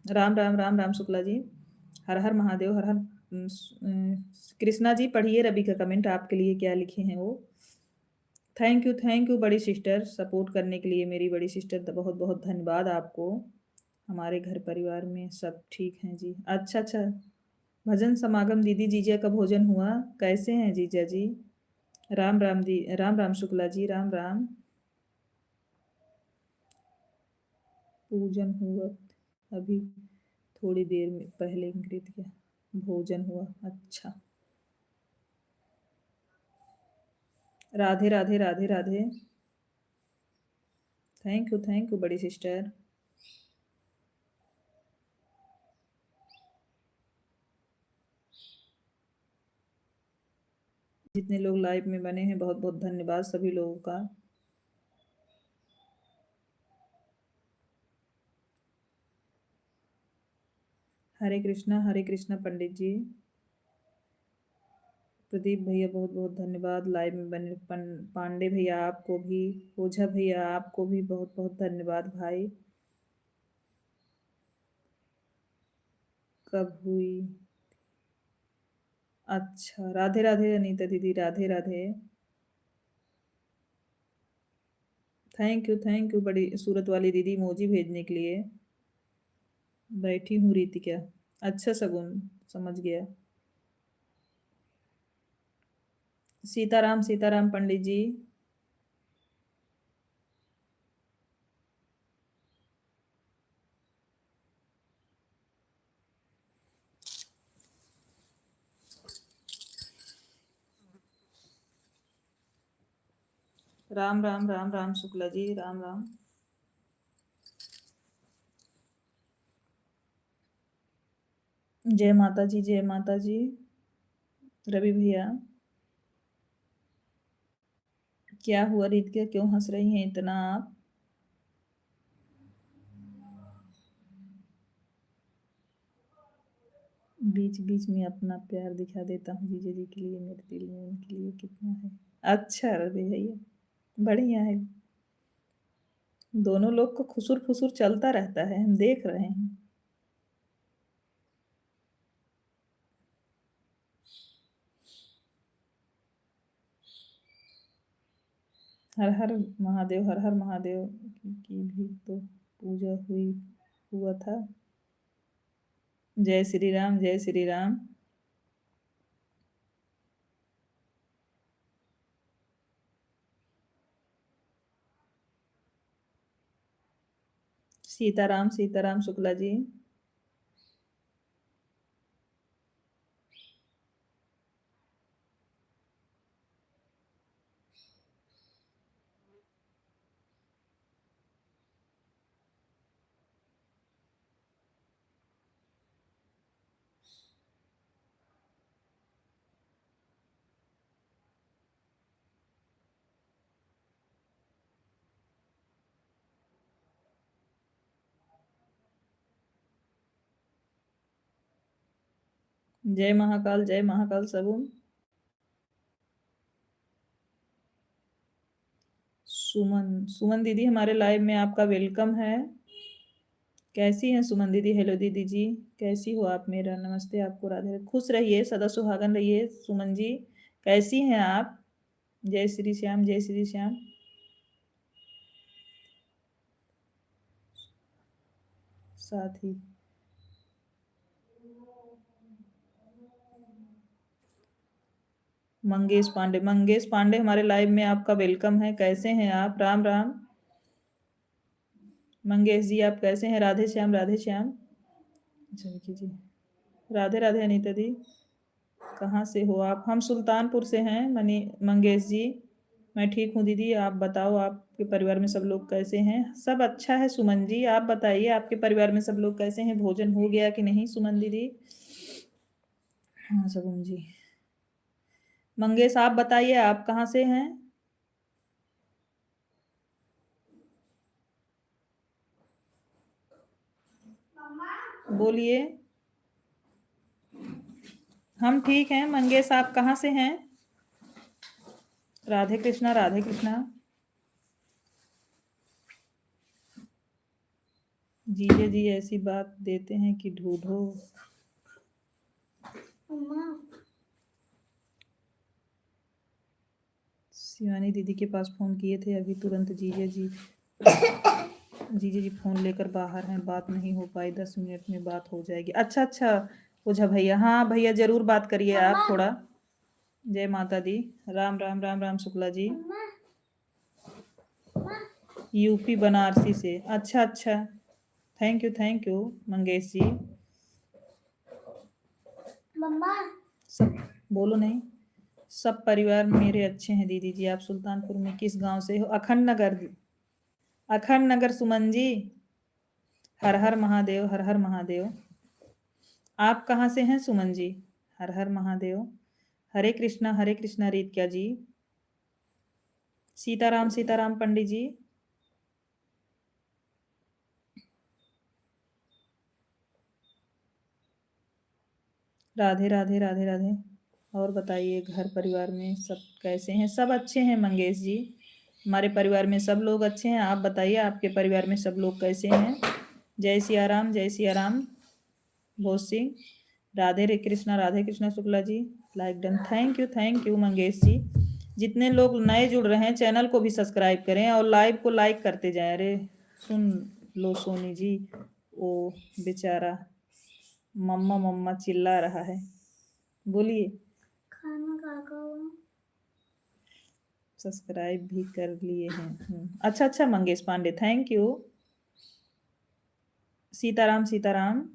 राम राम, राम राम शुक्ला जी। हर हर महादेव, हर हर कृष्णा जी पढ़िए रवि का कमेंट, आपके लिए क्या लिखे हैं वो। थैंक यू बड़ी सिस्टर, सपोर्ट करने के लिए मेरी बड़ी सिस्टर, बहुत बहुत धन्यवाद आपको। हमारे घर परिवार में सब ठीक हैं जी। अच्छा अच्छा। भजन समागम दीदी, जीजा का भोजन हुआ? कैसे हैं जीजा जी? राम राम दी, राम राम शुक्ला जी, राम राम। पूजन हुआ अभी थोड़ी देर में पहले, इंक्रित किया, भोजन हुआ। अच्छा, राधे राधे, राधे राधे। थैंक यू बड़ी सिस्टर। जितने लोग लाइव में बने हैं बहुत बहुत धन्यवाद सभी लोगों का। हरे कृष्णा पंडित जी। प्रदीप भैया बहुत बहुत धन्यवाद लाइव में बने। पांडे भैया आपको भी, ओझा भैया आपको भी बहुत बहुत धन्यवाद भाई। कब हुई? अच्छा, राधे राधे अनीता दीदी, राधे राधे। थैंक यू बड़ी सूरत वाली दीदी मोजी भेजने के लिए। बैठी हूँ रीति क्या। अच्छा सगुन, समझ गया। सीताराम सीताराम पंडित जी। राम राम राम राम शुक्ला जी, राम राम। जय माता जी, जय माता जी। रवि भैया, क्या हुआ रितिका, क्यों हंस रही हैं इतना आप? बीच बीच में अपना प्यार दिखा देता हूँ जीजा जी के लिए, मेरे दिल में उनके लिए कितना है। अच्छा रवि भैया, बढ़िया है। दोनों लोग को खुसुर फुसुर चलता रहता है, हम देख रहे हैं। हर हर महादेव, हर हर महादेव की भी तो पूजा हुई हुआ था। जय श्री राम, जय श्री राम। सीताराम, सीताराम शुक्ला जी। जय महाकाल सबून। सुमन, सुमन दीदी हमारे लाइव में आपका वेलकम है। कैसी हैं सुमन दीदी? हेलो दीदी जी, कैसी हो आप? मेरा नमस्ते आपको, राधे। खुश रहिए, सदा सुहागन रहिए सुमन जी। कैसी हैं आप? जय श्री श्याम, जय श्री श्याम। साथ ही मंगेश पांडे, मंगेश पांडे हमारे लाइव में आपका वेलकम है। कैसे हैं आप? राम राम मंगेश जी, आप कैसे हैं? राधे श्याम, राधे श्याम। अच्छा विकी जी, राधे राधे। अनीता दी, कहाँ से हो आप? हम सुल्तानपुर से हैं मनी मंगेश जी। मैं ठीक हूँ दीदी, आप बताओ आपके परिवार में सब लोग कैसे हैं? सब अच्छा है सुमन जी, आप बताइए आपके परिवार में सब लोग कैसे हैं? भोजन हो गया कि नहीं सुमन दीदी? हाँ सबून जी। मंगेश आप बताइए, आप कहाँ से हैं? बोलिए। हम ठीक हैं मंगेश, आप कहाँ से हैं? राधे कृष्णा, राधे कृष्णा। जीजे जी ऐसी बात देते हैं कि ढूंढो। शिवानी दीदी के पास फोन किए थे अभी तुरंत, जीजे जी, जीजे जी फोन लेकर बाहर हैं, बात नहीं हो पाई, 10 मिनट में बात हो जाएगी। अच्छा अच्छा, ओझा भैया, हाँ भैया जरूर बात करिए आप थोड़ा। जय माता दी। राम राम राम राम शुक्ला जी। यूपी बनारसी से, अच्छा अच्छा। थैंक यू मंगेश जी। मम्मा, सब बोलो नहीं। सब परिवार मेरे अच्छे हैं दीदी जी। आप सुल्तानपुर में किस गांव से हो? अखंड नगर, अखंड नगर सुमन जी। हर हर महादेव, हर हर महादेव। आप कहाँ से हैं सुमन जी? हर हर महादेव। हरे कृष्णा रीत क्या जी। सीताराम, सीताराम पंडित जी। राधे राधे, राधे राधे। और बताइए घर परिवार में सब कैसे हैं? सब अच्छे हैं मंगेश जी, हमारे परिवार में सब लोग अच्छे हैं। आप बताइए आपके परिवार में सब लोग कैसे हैं? जय सिया राम, जय सिया राम। भोज सिंह, राधे रे Krishna, Radhe Krishna Shukla ji. Like done, thank you Mangesh ji. जितने लोग नए जुड़ रहे हैं चैनल को भी सब्सक्राइब करें और लाइव को लाइक करते जाएं। अरे सुन लो सोनी जी, ओ बेचारा मम्मा मम्मा चिल्ला रहा है, बोलिए। खाना खा, सब्सक्राइब भी कर लिए हैं। अच्छा अच्छा मंगेश पांडे, थैंक यू। सीताराम, सीताराम।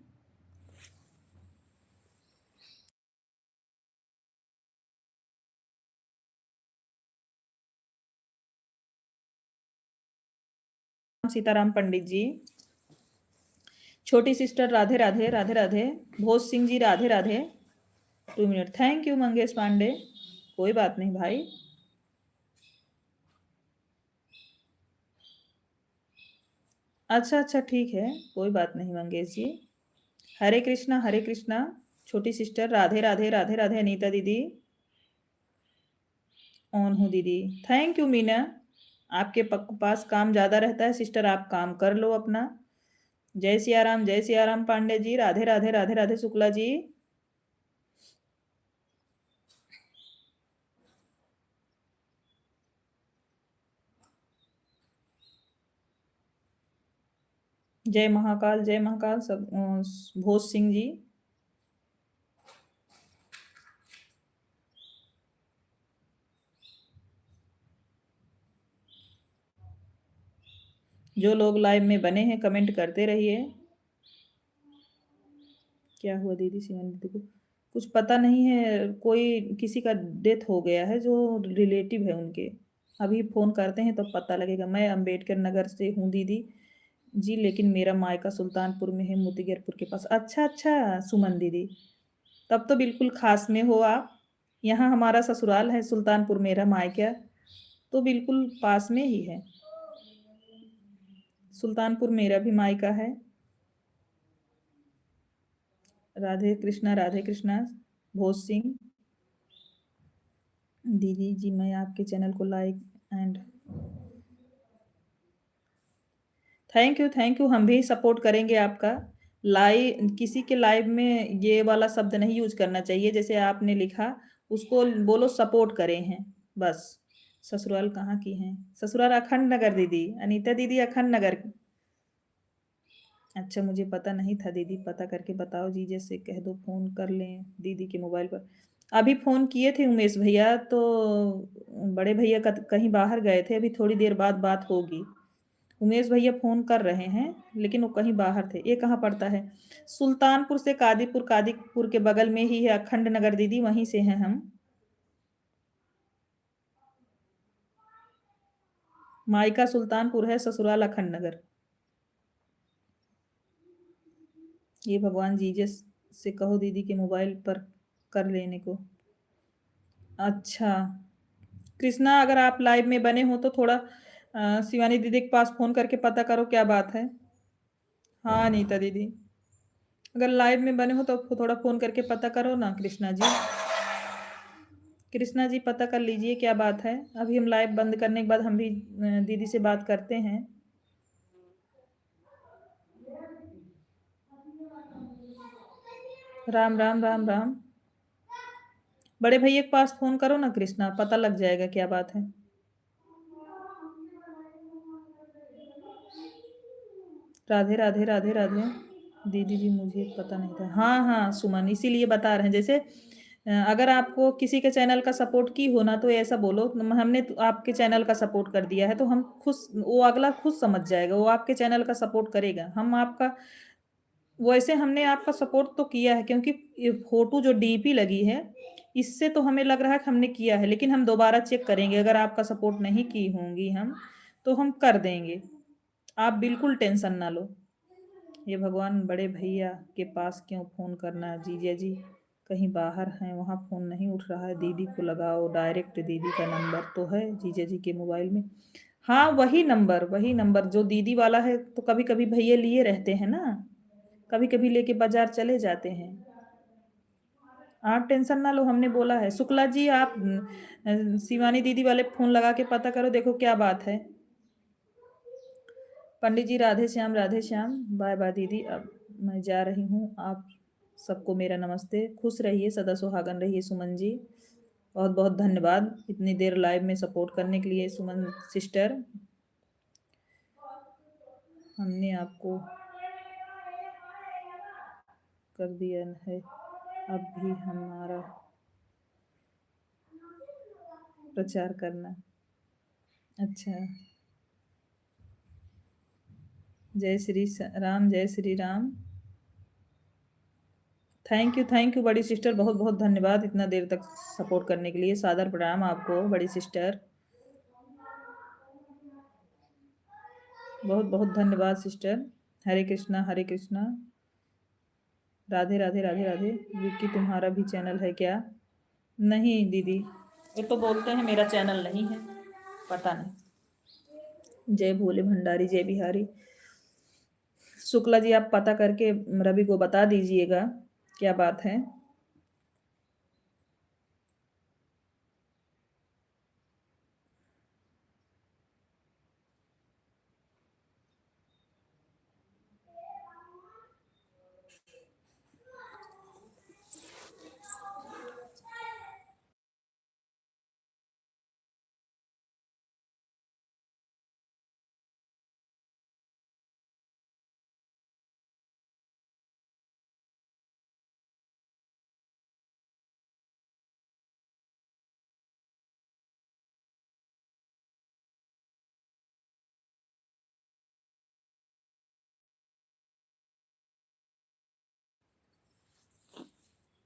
सीताराम पंडित जी, छोटी sister Radhe Radhe Radhe Radhe, Bhoj Singh ji Radhe Radhe, 2 minute. Thank you Mangesh Pandey, कोई बात नहीं भाई। अच्छा अच्छा ठीक है, कोई बात नहीं मंगेश जी। हरे कृष्णा, छोटी सिस्टर राधे राधे राधे राधे, अनीता दीदी ऑन हूँ दीदी। थैंक यू मीना, आपके पास काम ज़्यादा रहता है सिस्टर, आप काम कर लो अपना। जय सिया राम पांडे जी, राधे राधे राधे राधे शुक्ला जी। जय महाकाल सब भोज सिंह जी। जो लोग लाइव में बने हैं कमेंट करते रहिए। क्या हुआ दीदी सिमन दीदी को? कुछ पता नहीं है, कोई किसी का डेथ हो गया है जो रिलेटिव है उनके। अभी फ़ोन करते हैं तो पता लगेगा। मैं अंबेडकर नगर से हूँ दीदी जी, लेकिन मेरा मायका सुल्तानपुर में है, मोतीगरपुर के पास। अच्छा अच्छा सुमन दीदी, तब तो बिल्कुल खास में हो आप। यहाँ हमारा ससुराल है सुल्तानपुर, मेरा मायका तो बिल्कुल पास में ही है। सुल्तानपुर मेरा भी मायका है। राधे कृष्णा भोज सिंह दीदी जी, मैं आपके चैनल को लाइक एंड थैंक यू, हम भी सपोर्ट करेंगे आपका। लाइव किसी के लाइव में ये वाला शब्द नहीं यूज करना चाहिए, जैसे आपने लिखा उसको बोलो सपोर्ट करें हैं बस। ससुराल कहाँ की हैं? ससुराल अखंड नगर दीदी, अनीता दीदी अखंड नगर। अच्छा मुझे पता नहीं था दीदी, पता करके बताओ जी, जैसे कह दो फ़ोन कर लें दीदी के मोबाइल पर। अभी फ़ोन किए थे उमेश भैया, तो बड़े भैया कहीं बाहर गए थे, अभी थोड़ी देर बाद बात होगी। उमेश भैया फ़ोन कर रहे हैं लेकिन वो कहीं बाहर थे। ये कहाँ पड़ता है? सुल्तानपुर से कादीपुर, कादीपुर के बगल में ही है अखंड नगर दीदी, वहीं से हैं हम। मायका सुल्तानपुर है, ससुराल अखंड नगर। ये भगवान जीजे से कहो दीदी के मोबाइल पर कर लेने को। अच्छा कृष्णा, अगर आप लाइव में बने हो तो थोड़ा शिवानी दीदी के पास फ़ोन करके पता करो क्या बात है। हाँ अनीता दीदी, अगर लाइव में बने हो तो थोड़ा फ़ोन करके पता करो ना कृष्णा जी। कृष्णा जी पता कर लीजिए क्या बात है। अभी हम लाइव बंद करने के बाद हम भी दीदी से बात करते हैं। राम राम राम राम। बड़े भैया के पास फ़ोन करो ना कृष्णा, पता लग जाएगा क्या बात है। राधे राधे राधे राधे दीदी जी, मुझे पता नहीं था। हाँ हाँ सुमन, इसीलिए बता रहे हैं। जैसे अगर आपको किसी के चैनल का सपोर्ट की हो ना, तो ऐसा बोलो हमने तो आपके चैनल का सपोर्ट कर दिया है, तो हम खुद, वो अगला खुद समझ जाएगा, वो आपके चैनल का सपोर्ट करेगा। हम आपका, वैसे हमने आपका सपोर्ट तो किया है, क्योंकि ये फोटो जो डीपी लगी है इससे तो हमें लग रहा है कि हमने किया है, लेकिन हम दोबारा चेक करेंगे। अगर आपका सपोर्ट नहीं की होंगी हम, तो हम कर देंगे। आप बिल्कुल टेंशन ना लो। ये भगवान, बड़े भैया के पास क्यों फ़ोन करना है जीजा जी, कहीं बाहर हैं, वहाँ फ़ोन नहीं उठ रहा है। दीदी को लगाओ डायरेक्ट, दीदी का नंबर तो है जीजा जी के मोबाइल में। हाँ वही नंबर जो दीदी वाला है, तो कभी कभी भैया लिए रहते हैं ना, कभी कभी लेके बाजार चले जाते हैं। आप टेंशन ना लो, हमने बोला है। शुक्ला जी आप शिवानी दीदी वाले फ़ोन लगा के पता करो, देखो क्या बात है। पंडित जी राधे श्याम, बाय बाय दीदी, अब मैं जा रही हूँ। आप सबको मेरा नमस्ते। खुश रहिए, सदा सुहागन रहिए सुमन जी। बहुत बहुत धन्यवाद इतनी देर लाइव में सपोर्ट करने के लिए सुमन सिस्टर। हमने आपको कर दिया है, अब भी हमारा प्रचार करना। अच्छा, जय श्री राम। थैंक यू बड़ी सिस्टर, बहुत बहुत धन्यवाद इतना देर तक सपोर्ट करने के लिए। सादर प्रणाम आपको बड़ी सिस्टर। बहुत बहुत धन्यवाद सिस्टर। हरे कृष्णा हरे कृष्णा। राधे राधे राधे राधे। विक्की तुम्हारा भी चैनल है क्या? नहीं दीदी, ये तो बोलते हैं मेरा चैनल नहीं है, पता नहीं। जय भोले भंडारी जय बिहारी। शुक्ला जी आप पता करके रवि को बता दीजिएगा क्या बात है।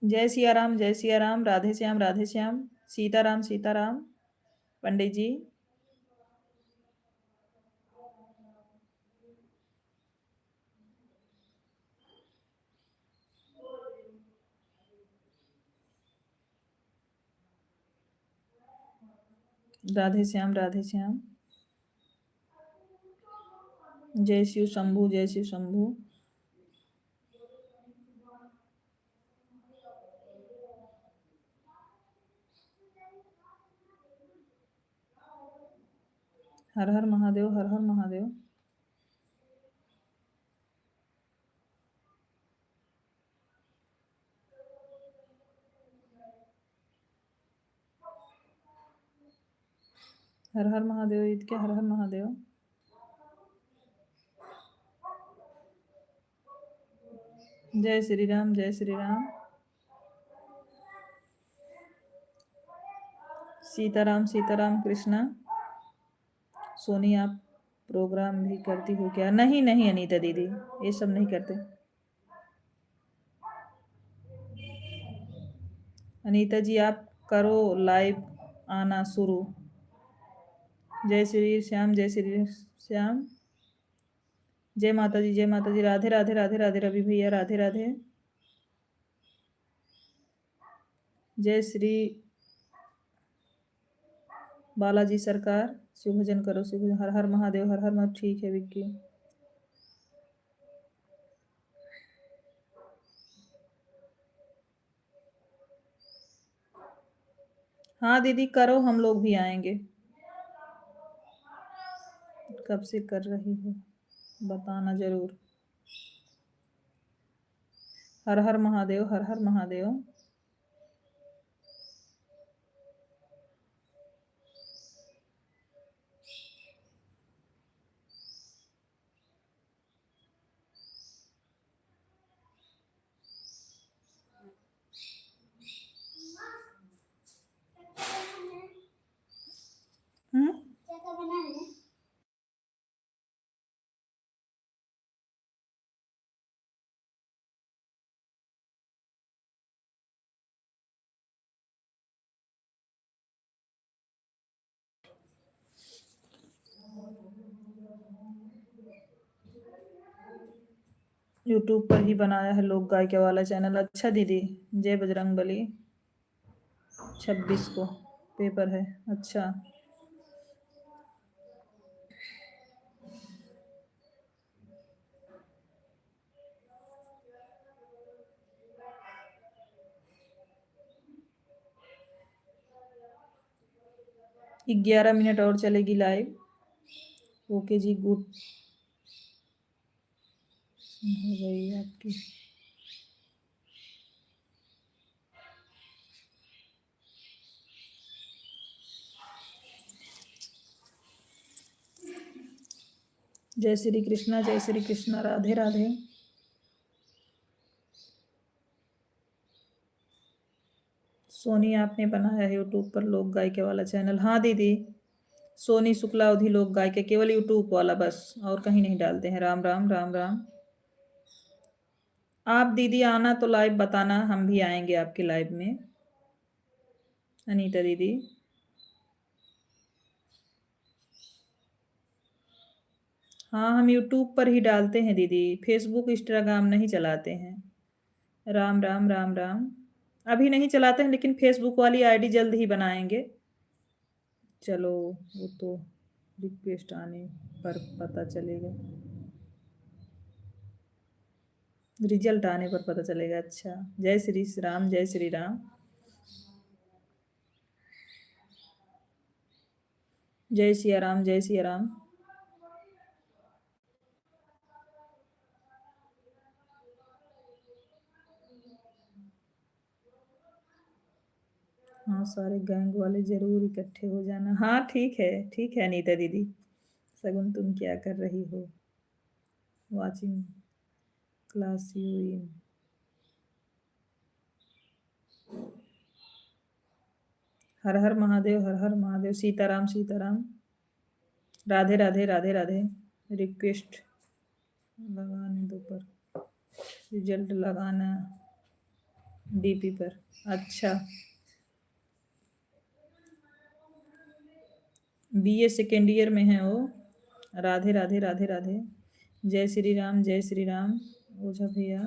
जय सिया राम जय सिया राम। राधे श्याम राधे श्याम। सीताराम सीताराम। पंडित जी। राधे श्याम राधे श्याम। जय शिव शंभु जय शिव शंभु। हर हर महादेव हर हर महादेव। हर हर महादेव ईद के हर हर महादेव। जय श्री राम जय श्री राम। सीताराम सीताराम कृष्णा। सोनी आप प्रोग्राम भी करती हो क्या? नहीं नहीं अनीता दीदी, ये सब नहीं करते। अनीता जी आप करो लाइव आना शुरू। जय श्री श्याम जय श्री श्याम। जय माता जी जय माता जी। राधे राधे राधे राधे रवि भैया राधे राधे। जय श्री बालाजी सरकार। शिव भजन करो शिव भजन। हर हर महादेव हर हर महादेव। ठीक है विक्की। हाँ दीदी करो, हम लोग भी आएंगे। कब से कर रही हो बताना जरूर। हर हर महादेव हर हर महादेव। हम्म। यूट्यूब पर ही बनाया है लोक गायिका वाला चैनल। अच्छा दीदी। जय बजरंग बली। 26 को पेपर है। अच्छा। 11 मिनट और चलेगी लाइव। ओके जी गुड। हो गई आपकी। जय श्री कृष्णा जय श्री कृष्णा। राधे राधे। सोनी आपने बनाया है यूट्यूब पर लोक गायिका वाला चैनल? हाँ दीदी। सोनी शुक्लावधि लोक गायिका, केवल यूट्यूब वाला बस, और कहीं नहीं डालते हैं। राम राम राम राम। आप दीदी आना तो लाइव बताना, हम भी आएंगे आपके लाइव में। अनीता दीदी। हाँ, हम यूट्यूब पर ही डालते हैं दीदी, फेसबुक इंस्टाग्राम नहीं चलाते हैं। राम राम राम राम। अभी नहीं चलाते हैं, लेकिन फेसबुक वाली आईडी जल्द ही बनाएंगे। चलो, वो तो रिक्वेस्ट आने पर पता चलेगा, रिजल्ट आने पर पता चलेगा। अच्छा, जय श्री राम, जय श्री राम। जय सिया राम, जय सिया राम। हाँ, सारे गैंग वाले जरूर इकट्ठे हो जाना। हाँ, ठीक है अनीता दीदी। सगुन, तुम क्या कर रही हो? Watching class you in. Her her Mahadev, her her Mahadev. Sitaram, Sitaram. Radhe Radhe, Radhe Radhe. Request लगाने दो पर रिजल्ट लगाना डीपी पर। अच्छा, बीए सेकेंड ईयर में है वो। राधे राधे, राधे राधे। जय श्री राम, जय श्री राम। ओझा भैया।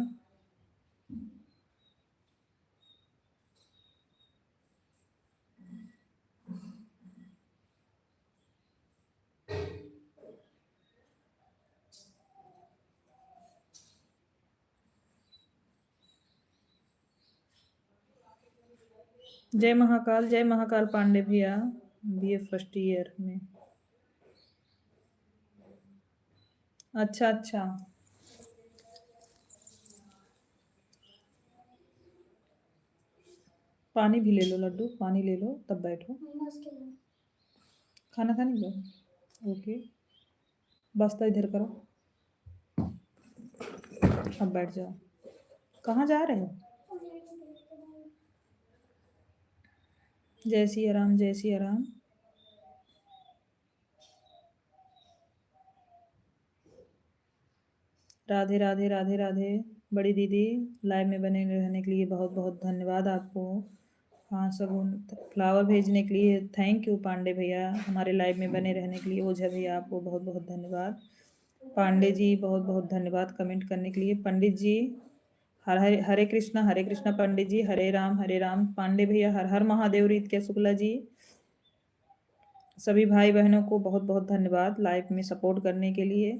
जय महाकाल पांडे भैया। बीए फर्स्ट ईयर में। अच्छा अच्छा। पानी भी ले लो लड्डू, पानी ले लो तब बैठो। खाना खाने लो। ओके, बस्ता इधर करो, अब बैठ जाओ। कहाँ जा रहे हो? जय सिया राम, जय सिया राम। राधे राधे, राधे राधे। बड़ी दीदी, लाइव में बने रहने के लिए बहुत बहुत धन्यवाद आपको। हाँ, सगुन फ्लावर भेजने के लिए थैंक यू पांडे भैया। हमारे लाइव में बने रहने के लिए ओझा भैया, आपको बहुत बहुत धन्यवाद। पांडे जी, बहुत बहुत धन्यवाद कमेंट करने के लिए। पंडित जी, हर हरे हरे कृष्णा पंडित जी। हरे राम पांडे भैया। हर हर महादेव। रीत के शुक्ला जी। सभी भाई बहनों को बहुत बहुत धन्यवाद लाइव में सपोर्ट करने के लिए।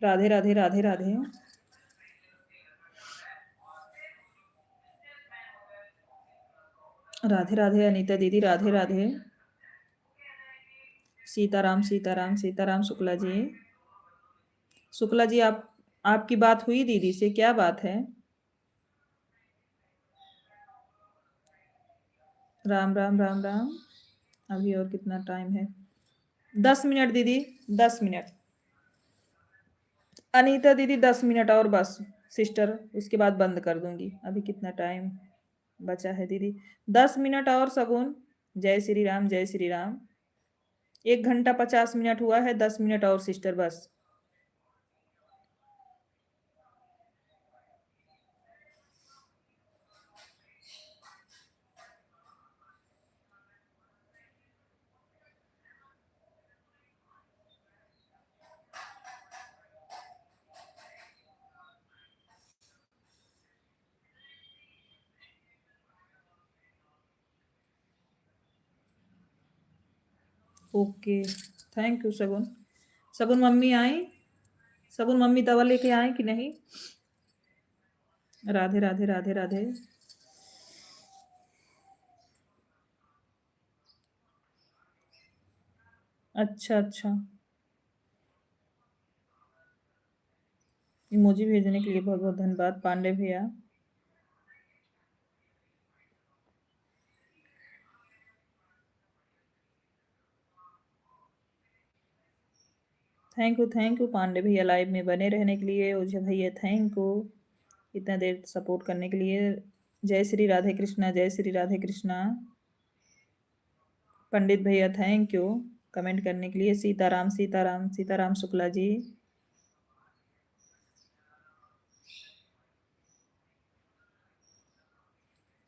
राधे राधे, राधे राधे। राधे राधे अनीता दीदी, राधे राधे। सीताराम, सीताराम, सीताराम शुक्ला जी। शुक्ला जी, आपकी बात हुई दीदी से? क्या बात है? राम राम, राम राम। अभी और कितना टाइम है? 10 मिनट दीदी, 10 मिनट। अनीता दीदी, 10 मिनट और बस। सिस्टर, उसके बाद बंद कर दूंगी। अभी कितना टाइम बचा है दीदी? 10 मिनट और सगुन। जय श्री राम, जय श्री राम। 1 घंटा 50 मिनट हुआ है, 10 मिनट और सिस्टर बस। ओके, थैंक यू सगुन। सगुन मम्मी आई? सगुन मम्मी दवा लेके आए कि नहीं? राधे राधे, राधे राधे। अच्छा अच्छा। इमोजी भेजने के लिए बहुत बहुत धन्यवाद पांडे भैया। थैंक यू पांडे भैया, लाइव में बने रहने के लिए। ओझा भैया, थैंक यू इतना देर सपोर्ट करने के लिए। जय श्री राधे कृष्णा, जय श्री राधे कृष्णा। पंडित भैया, थैंक यू कमेंट करने के लिए। सीताराम, सीताराम, सीताराम शुक्ला जी।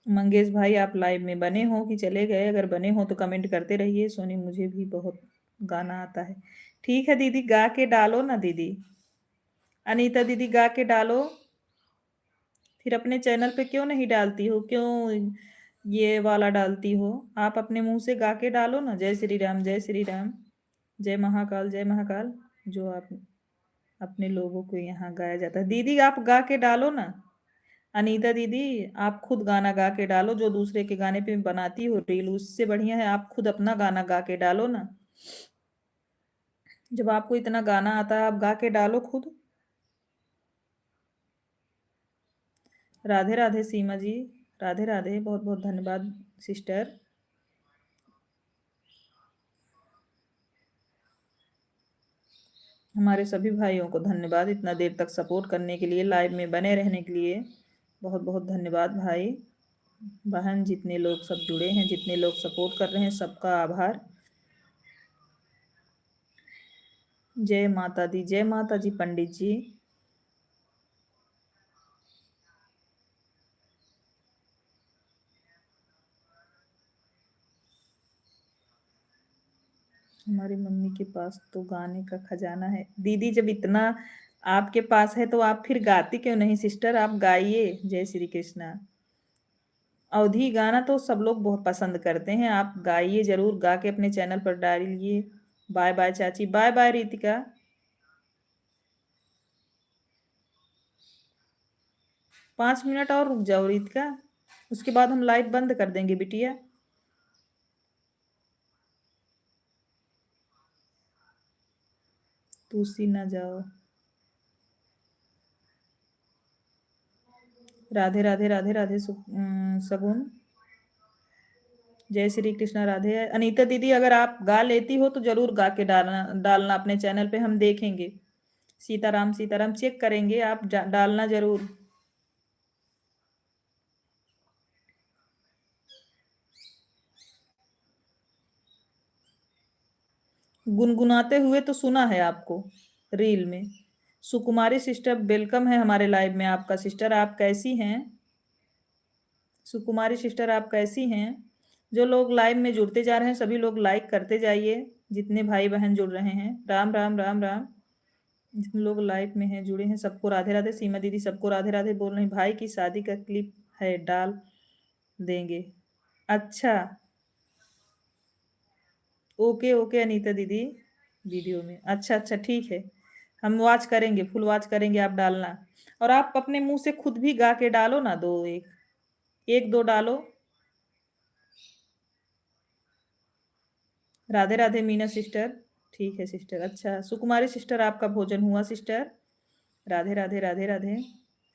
मंगेश भाई आप लाइव में बने हो कि चले गए? अगर बने हो तो कमेंट करते रहिए। सोनी मुझे भी बहुत गाना आता है। ठीक है दीदी, गा के डालो ना दीदी। अनीता दीदी गा के डालो। फिर अपने चैनल पे क्यों नहीं डालती हो? क्यों ये वाला डालती हो? आप अपने मुंह से गा के डालो ना, जय श्री राम जय श्री राम, जय महाकाल जय महाकाल, जो आप अपने लोगों को यहाँ गाया जाता है। दीदी आप गा के डालो ना। अनीता दीदी आप खुद गाना गा के डालो। जो दूसरे के गाने पे बनाती हो रील, उससे बढ़िया है आप खुद अपना गाना गा के डालो ना। जब आपको इतना गाना आता है, आप गा के डालो खुद। राधे राधे सीमा जी, राधे राधे, बहुत बहुत धन्यवाद सिस्टर। हमारे सभी भाइयों को धन्यवाद इतना देर तक सपोर्ट करने के लिए, लाइव में बने रहने के लिए। बहुत बहुत धन्यवाद भाई बहन, जितने लोग सब जुड़े हैं, जितने लोग सपोर्ट कर रहे हैं, सबका आभार। जय माता दी, जय माता जी पंडित जी। हमारी मम्मी के पास तो गाने का खजाना है। दीदी जब इतना आपके पास है तो आप फिर गाती क्यों नहीं सिस्टर? आप गाइए। जय श्री कृष्णा। अवधी गाना तो सब लोग बहुत पसंद करते हैं, आप गाइए जरूर, गा के अपने चैनल पर डालिए। बाय बाय चाची, बाय बाय रितिका। 5 मिनट और रुक जाओ रितिका, उसके बाद हम लाइव बंद कर देंगे बिटिया। तुलसी ना जाओ। राधे राधे राधे राधे सगुन। जय श्री कृष्णा राधे। अनीता दीदी अगर आप गा लेती हो तो जरूर गा के डालना डालना अपने चैनल पे, हम देखेंगे। सीताराम सीताराम चेक करेंगे, आप डालना जरूर। गुनगुनाते हुए तो सुना है आपको रील में। सुकुमारी सिस्टर वेलकम है हमारे लाइव में आपका। सिस्टर आप कैसी हैं? सुकुमारी सिस्टर आप कैसी हैं? जो लोग लाइव में जुड़ते जा रहे हैं सभी लोग लाइक करते जाइए। जितने भाई बहन जुड़ रहे हैं, राम राम राम राम। जितने लोग लाइव में हैं, जुड़े हैं, सबको राधे राधे। सीमा दीदी सबको राधे राधे बोल रही। भाई की शादी का क्लिप है, डाल देंगे। अच्छा, ओके ओके अनीता दीदी, वीडियो में। अच्छा अच्छा ठीक है, हम वॉच करेंगे, फुल वॉच करेंगे, आप डालना। और आप अपने मुंह से खुद भी गा के डालो ना, दो एक, एक दो डालो। राधे राधे मीना सिस्टर। ठीक है सिस्टर। अच्छा सुकुमारी सिस्टर आपका भोजन हुआ सिस्टर? राधे राधे राधे राधे।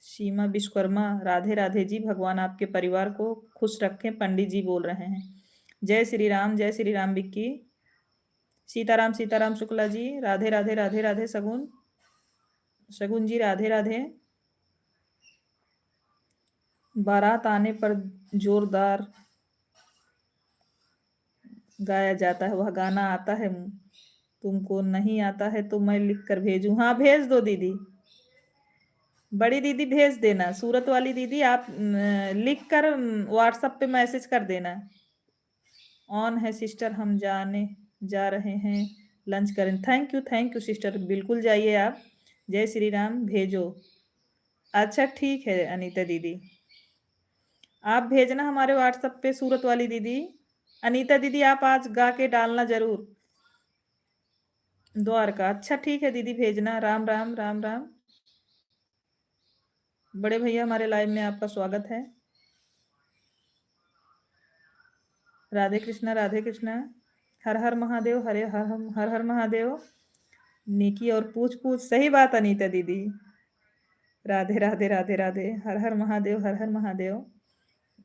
सीमा विश्वकर्मा राधे राधे जी, भगवान आपके परिवार को खुश रखें, पंडित जी बोल रहे हैं। जय श्री राम जय श्री राम विक्की। सीताराम सीताराम शुक्ला जी, राधे राधे राधे राधे। सगुन शगुन जी राधे राधे। बारात आने पर जोरदार गाया जाता है, वह गाना आता है? तुमको नहीं आता है तो मैं लिख कर भेजूं? हाँ भेज दो दीदी, बड़ी दीदी भेज देना। सूरत वाली दीदी आप लिख कर व्हाट्सएप पे मैसेज कर देना। ऑन है सिस्टर, हम जाने जा रहे हैं लंच करें। थैंक यू सिस्टर, बिल्कुल जाइए आप। जय श्री राम भेजो। अच्छा ठीक है अनीता दीदी, आप भेजना हमारे व्हाट्सएप पे सूरत वाली दीदी। अनीता दीदी आप आज गा के डालना जरूर। द्वारका, अच्छा ठीक है दीदी भेजना। राम राम राम राम। बड़े भैया हमारे लाइव में आपका स्वागत है। राधे कृष्णा राधे कृष्णा। हर हर महादेव, हरे हर हर हर महादेव। निकी और पूछ पूछ, सही बात अनीता दीदी। राधे राधे राधे राधे, हर हर महादेव हर हर महादेव।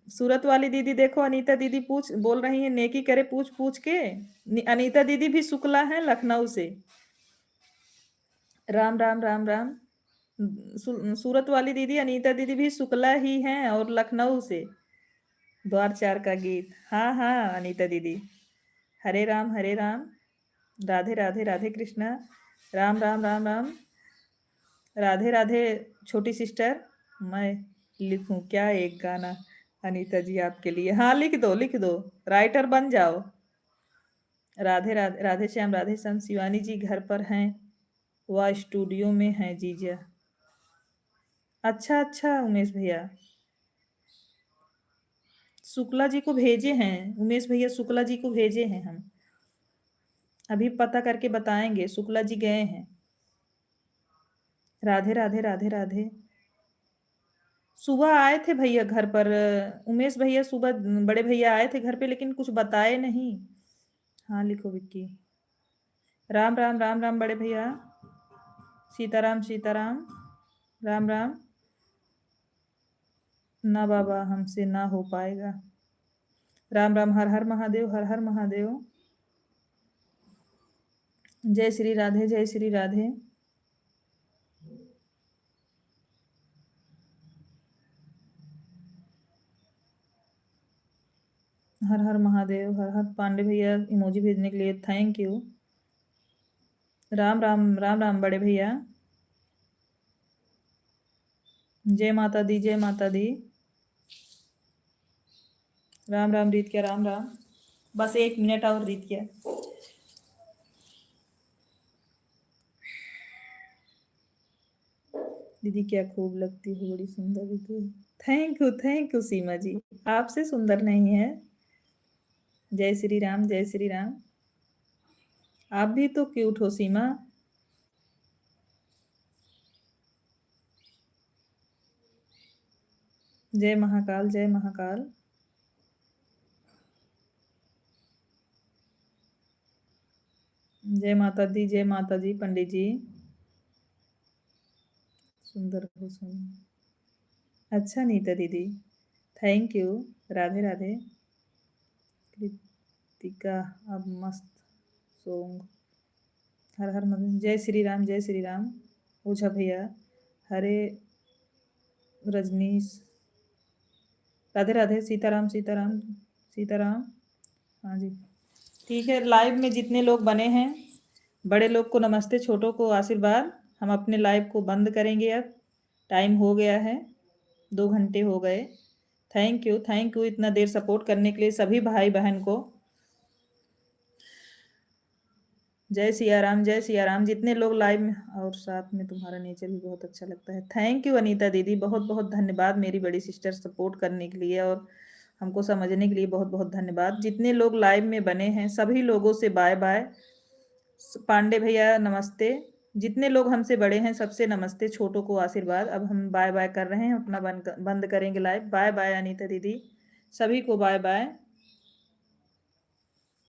सूरत वाली दीदी देखो, अनीता दीदी पूछ बोल रही है, नेकी करे पूछ पूछ के। अनीता दीदी भी शुक्ला है लखनऊ से। राम राम राम राम। सूरत वाली दीदी अनीता दीदी भी शुक्ला ही हैं और लखनऊ से। द्वार चार का गीत, हाँ हाँ अनीता दीदी। हरे राम राधे राधे राधे कृष्णा। राम राम राम राम। राधे राधे छोटी सिस्टर। मैं लिखूं क्या एक गाना? अनीता जी आपके लिए, हाँ लिख दो लिख दो, राइटर बन जाओ। राधे राधे, राधे श्याम शिवानी जी घर पर हैं, वह स्टूडियो में हैं जीजा। अच्छा अच्छा उमेश भैया, शुक्ला जी को भेजे हैं, उमेश भैया शुक्ला जी को भेजे हैं हम, अभी पता करके बताएंगे, शुक्ला जी गए हैं। राधे राधे राधे राधे। सुबह आए थे भैया घर पर, उमेश भैया सुबह बड़े भैया आए थे घर पे, लेकिन कुछ बताए नहीं। हाँ लिखो विक्की। राम राम राम राम बड़े भैया, सीताराम सीताराम, राम राम। ना बाबा हमसे ना हो पाएगा। राम राम, हर हर महादेव, हर हर महादेव। जय श्री राधे, जय श्री राधे। हर हर महादेव, हर हर। पांडे भैया इमोजी भेजने के लिए थैंक यू। राम राम राम राम बड़े भैया। जय माता दी, जय माता दी। राम राम रीत, राम राम। बस 1 मिनट और रीत। दीदी क्या खूब लगती हो, बड़ी सुंदर दीदी। थैंक यू सीमा जी, आपसे सुंदर नहीं है। जय श्री राम, जय श्री राम। आप भी तो क्यूट हो सीमा। जय महाकाल, जय महाकाल। जय माता दी, जय माता जी पंडित जी। सुंदर हो सुंदर। अच्छा नीता दीदी, थैंक यू। राधे राधे। कृतिका अब मस्त सॉन्ग। हर हर महादेव, जय श्री राम, जय श्री राम। ओझा भैया, हरे रजनीश, राधे राधे, सीताराम सीताराम सीताराम। हाँ जी ठीक है, लाइव में जितने लोग बने हैं, बड़े लोग को नमस्ते, छोटों को आशीर्वाद। हम अपने लाइव को बंद करेंगे अब, टाइम हो गया है, 2 घंटे हो गए। थैंक यू इतना देर सपोर्ट करने के लिए सभी भाई बहन को। जय सिया राम, जय सिया राम। जितने लोग लाइव में, और साथ में तुम्हारा नेचर भी बहुत अच्छा लगता है। थैंक यू अनीता दीदी, बहुत बहुत धन्यवाद मेरी बड़ी सिस्टर सपोर्ट करने के लिए और हमको समझने के लिए बहुत बहुत धन्यवाद। जितने लोग लाइव में बने हैं सभी लोगों से बाय बाय। पांडे भैया नमस्ते। जितने लोग हमसे बड़े हैं सबसे नमस्ते, छोटों को आशीर्वाद। अब हम बाय बाय कर रहे हैं, अपना बंद करेंगे लाइव। बाय बाय अनीता दीदी, सभी को बाय बाय।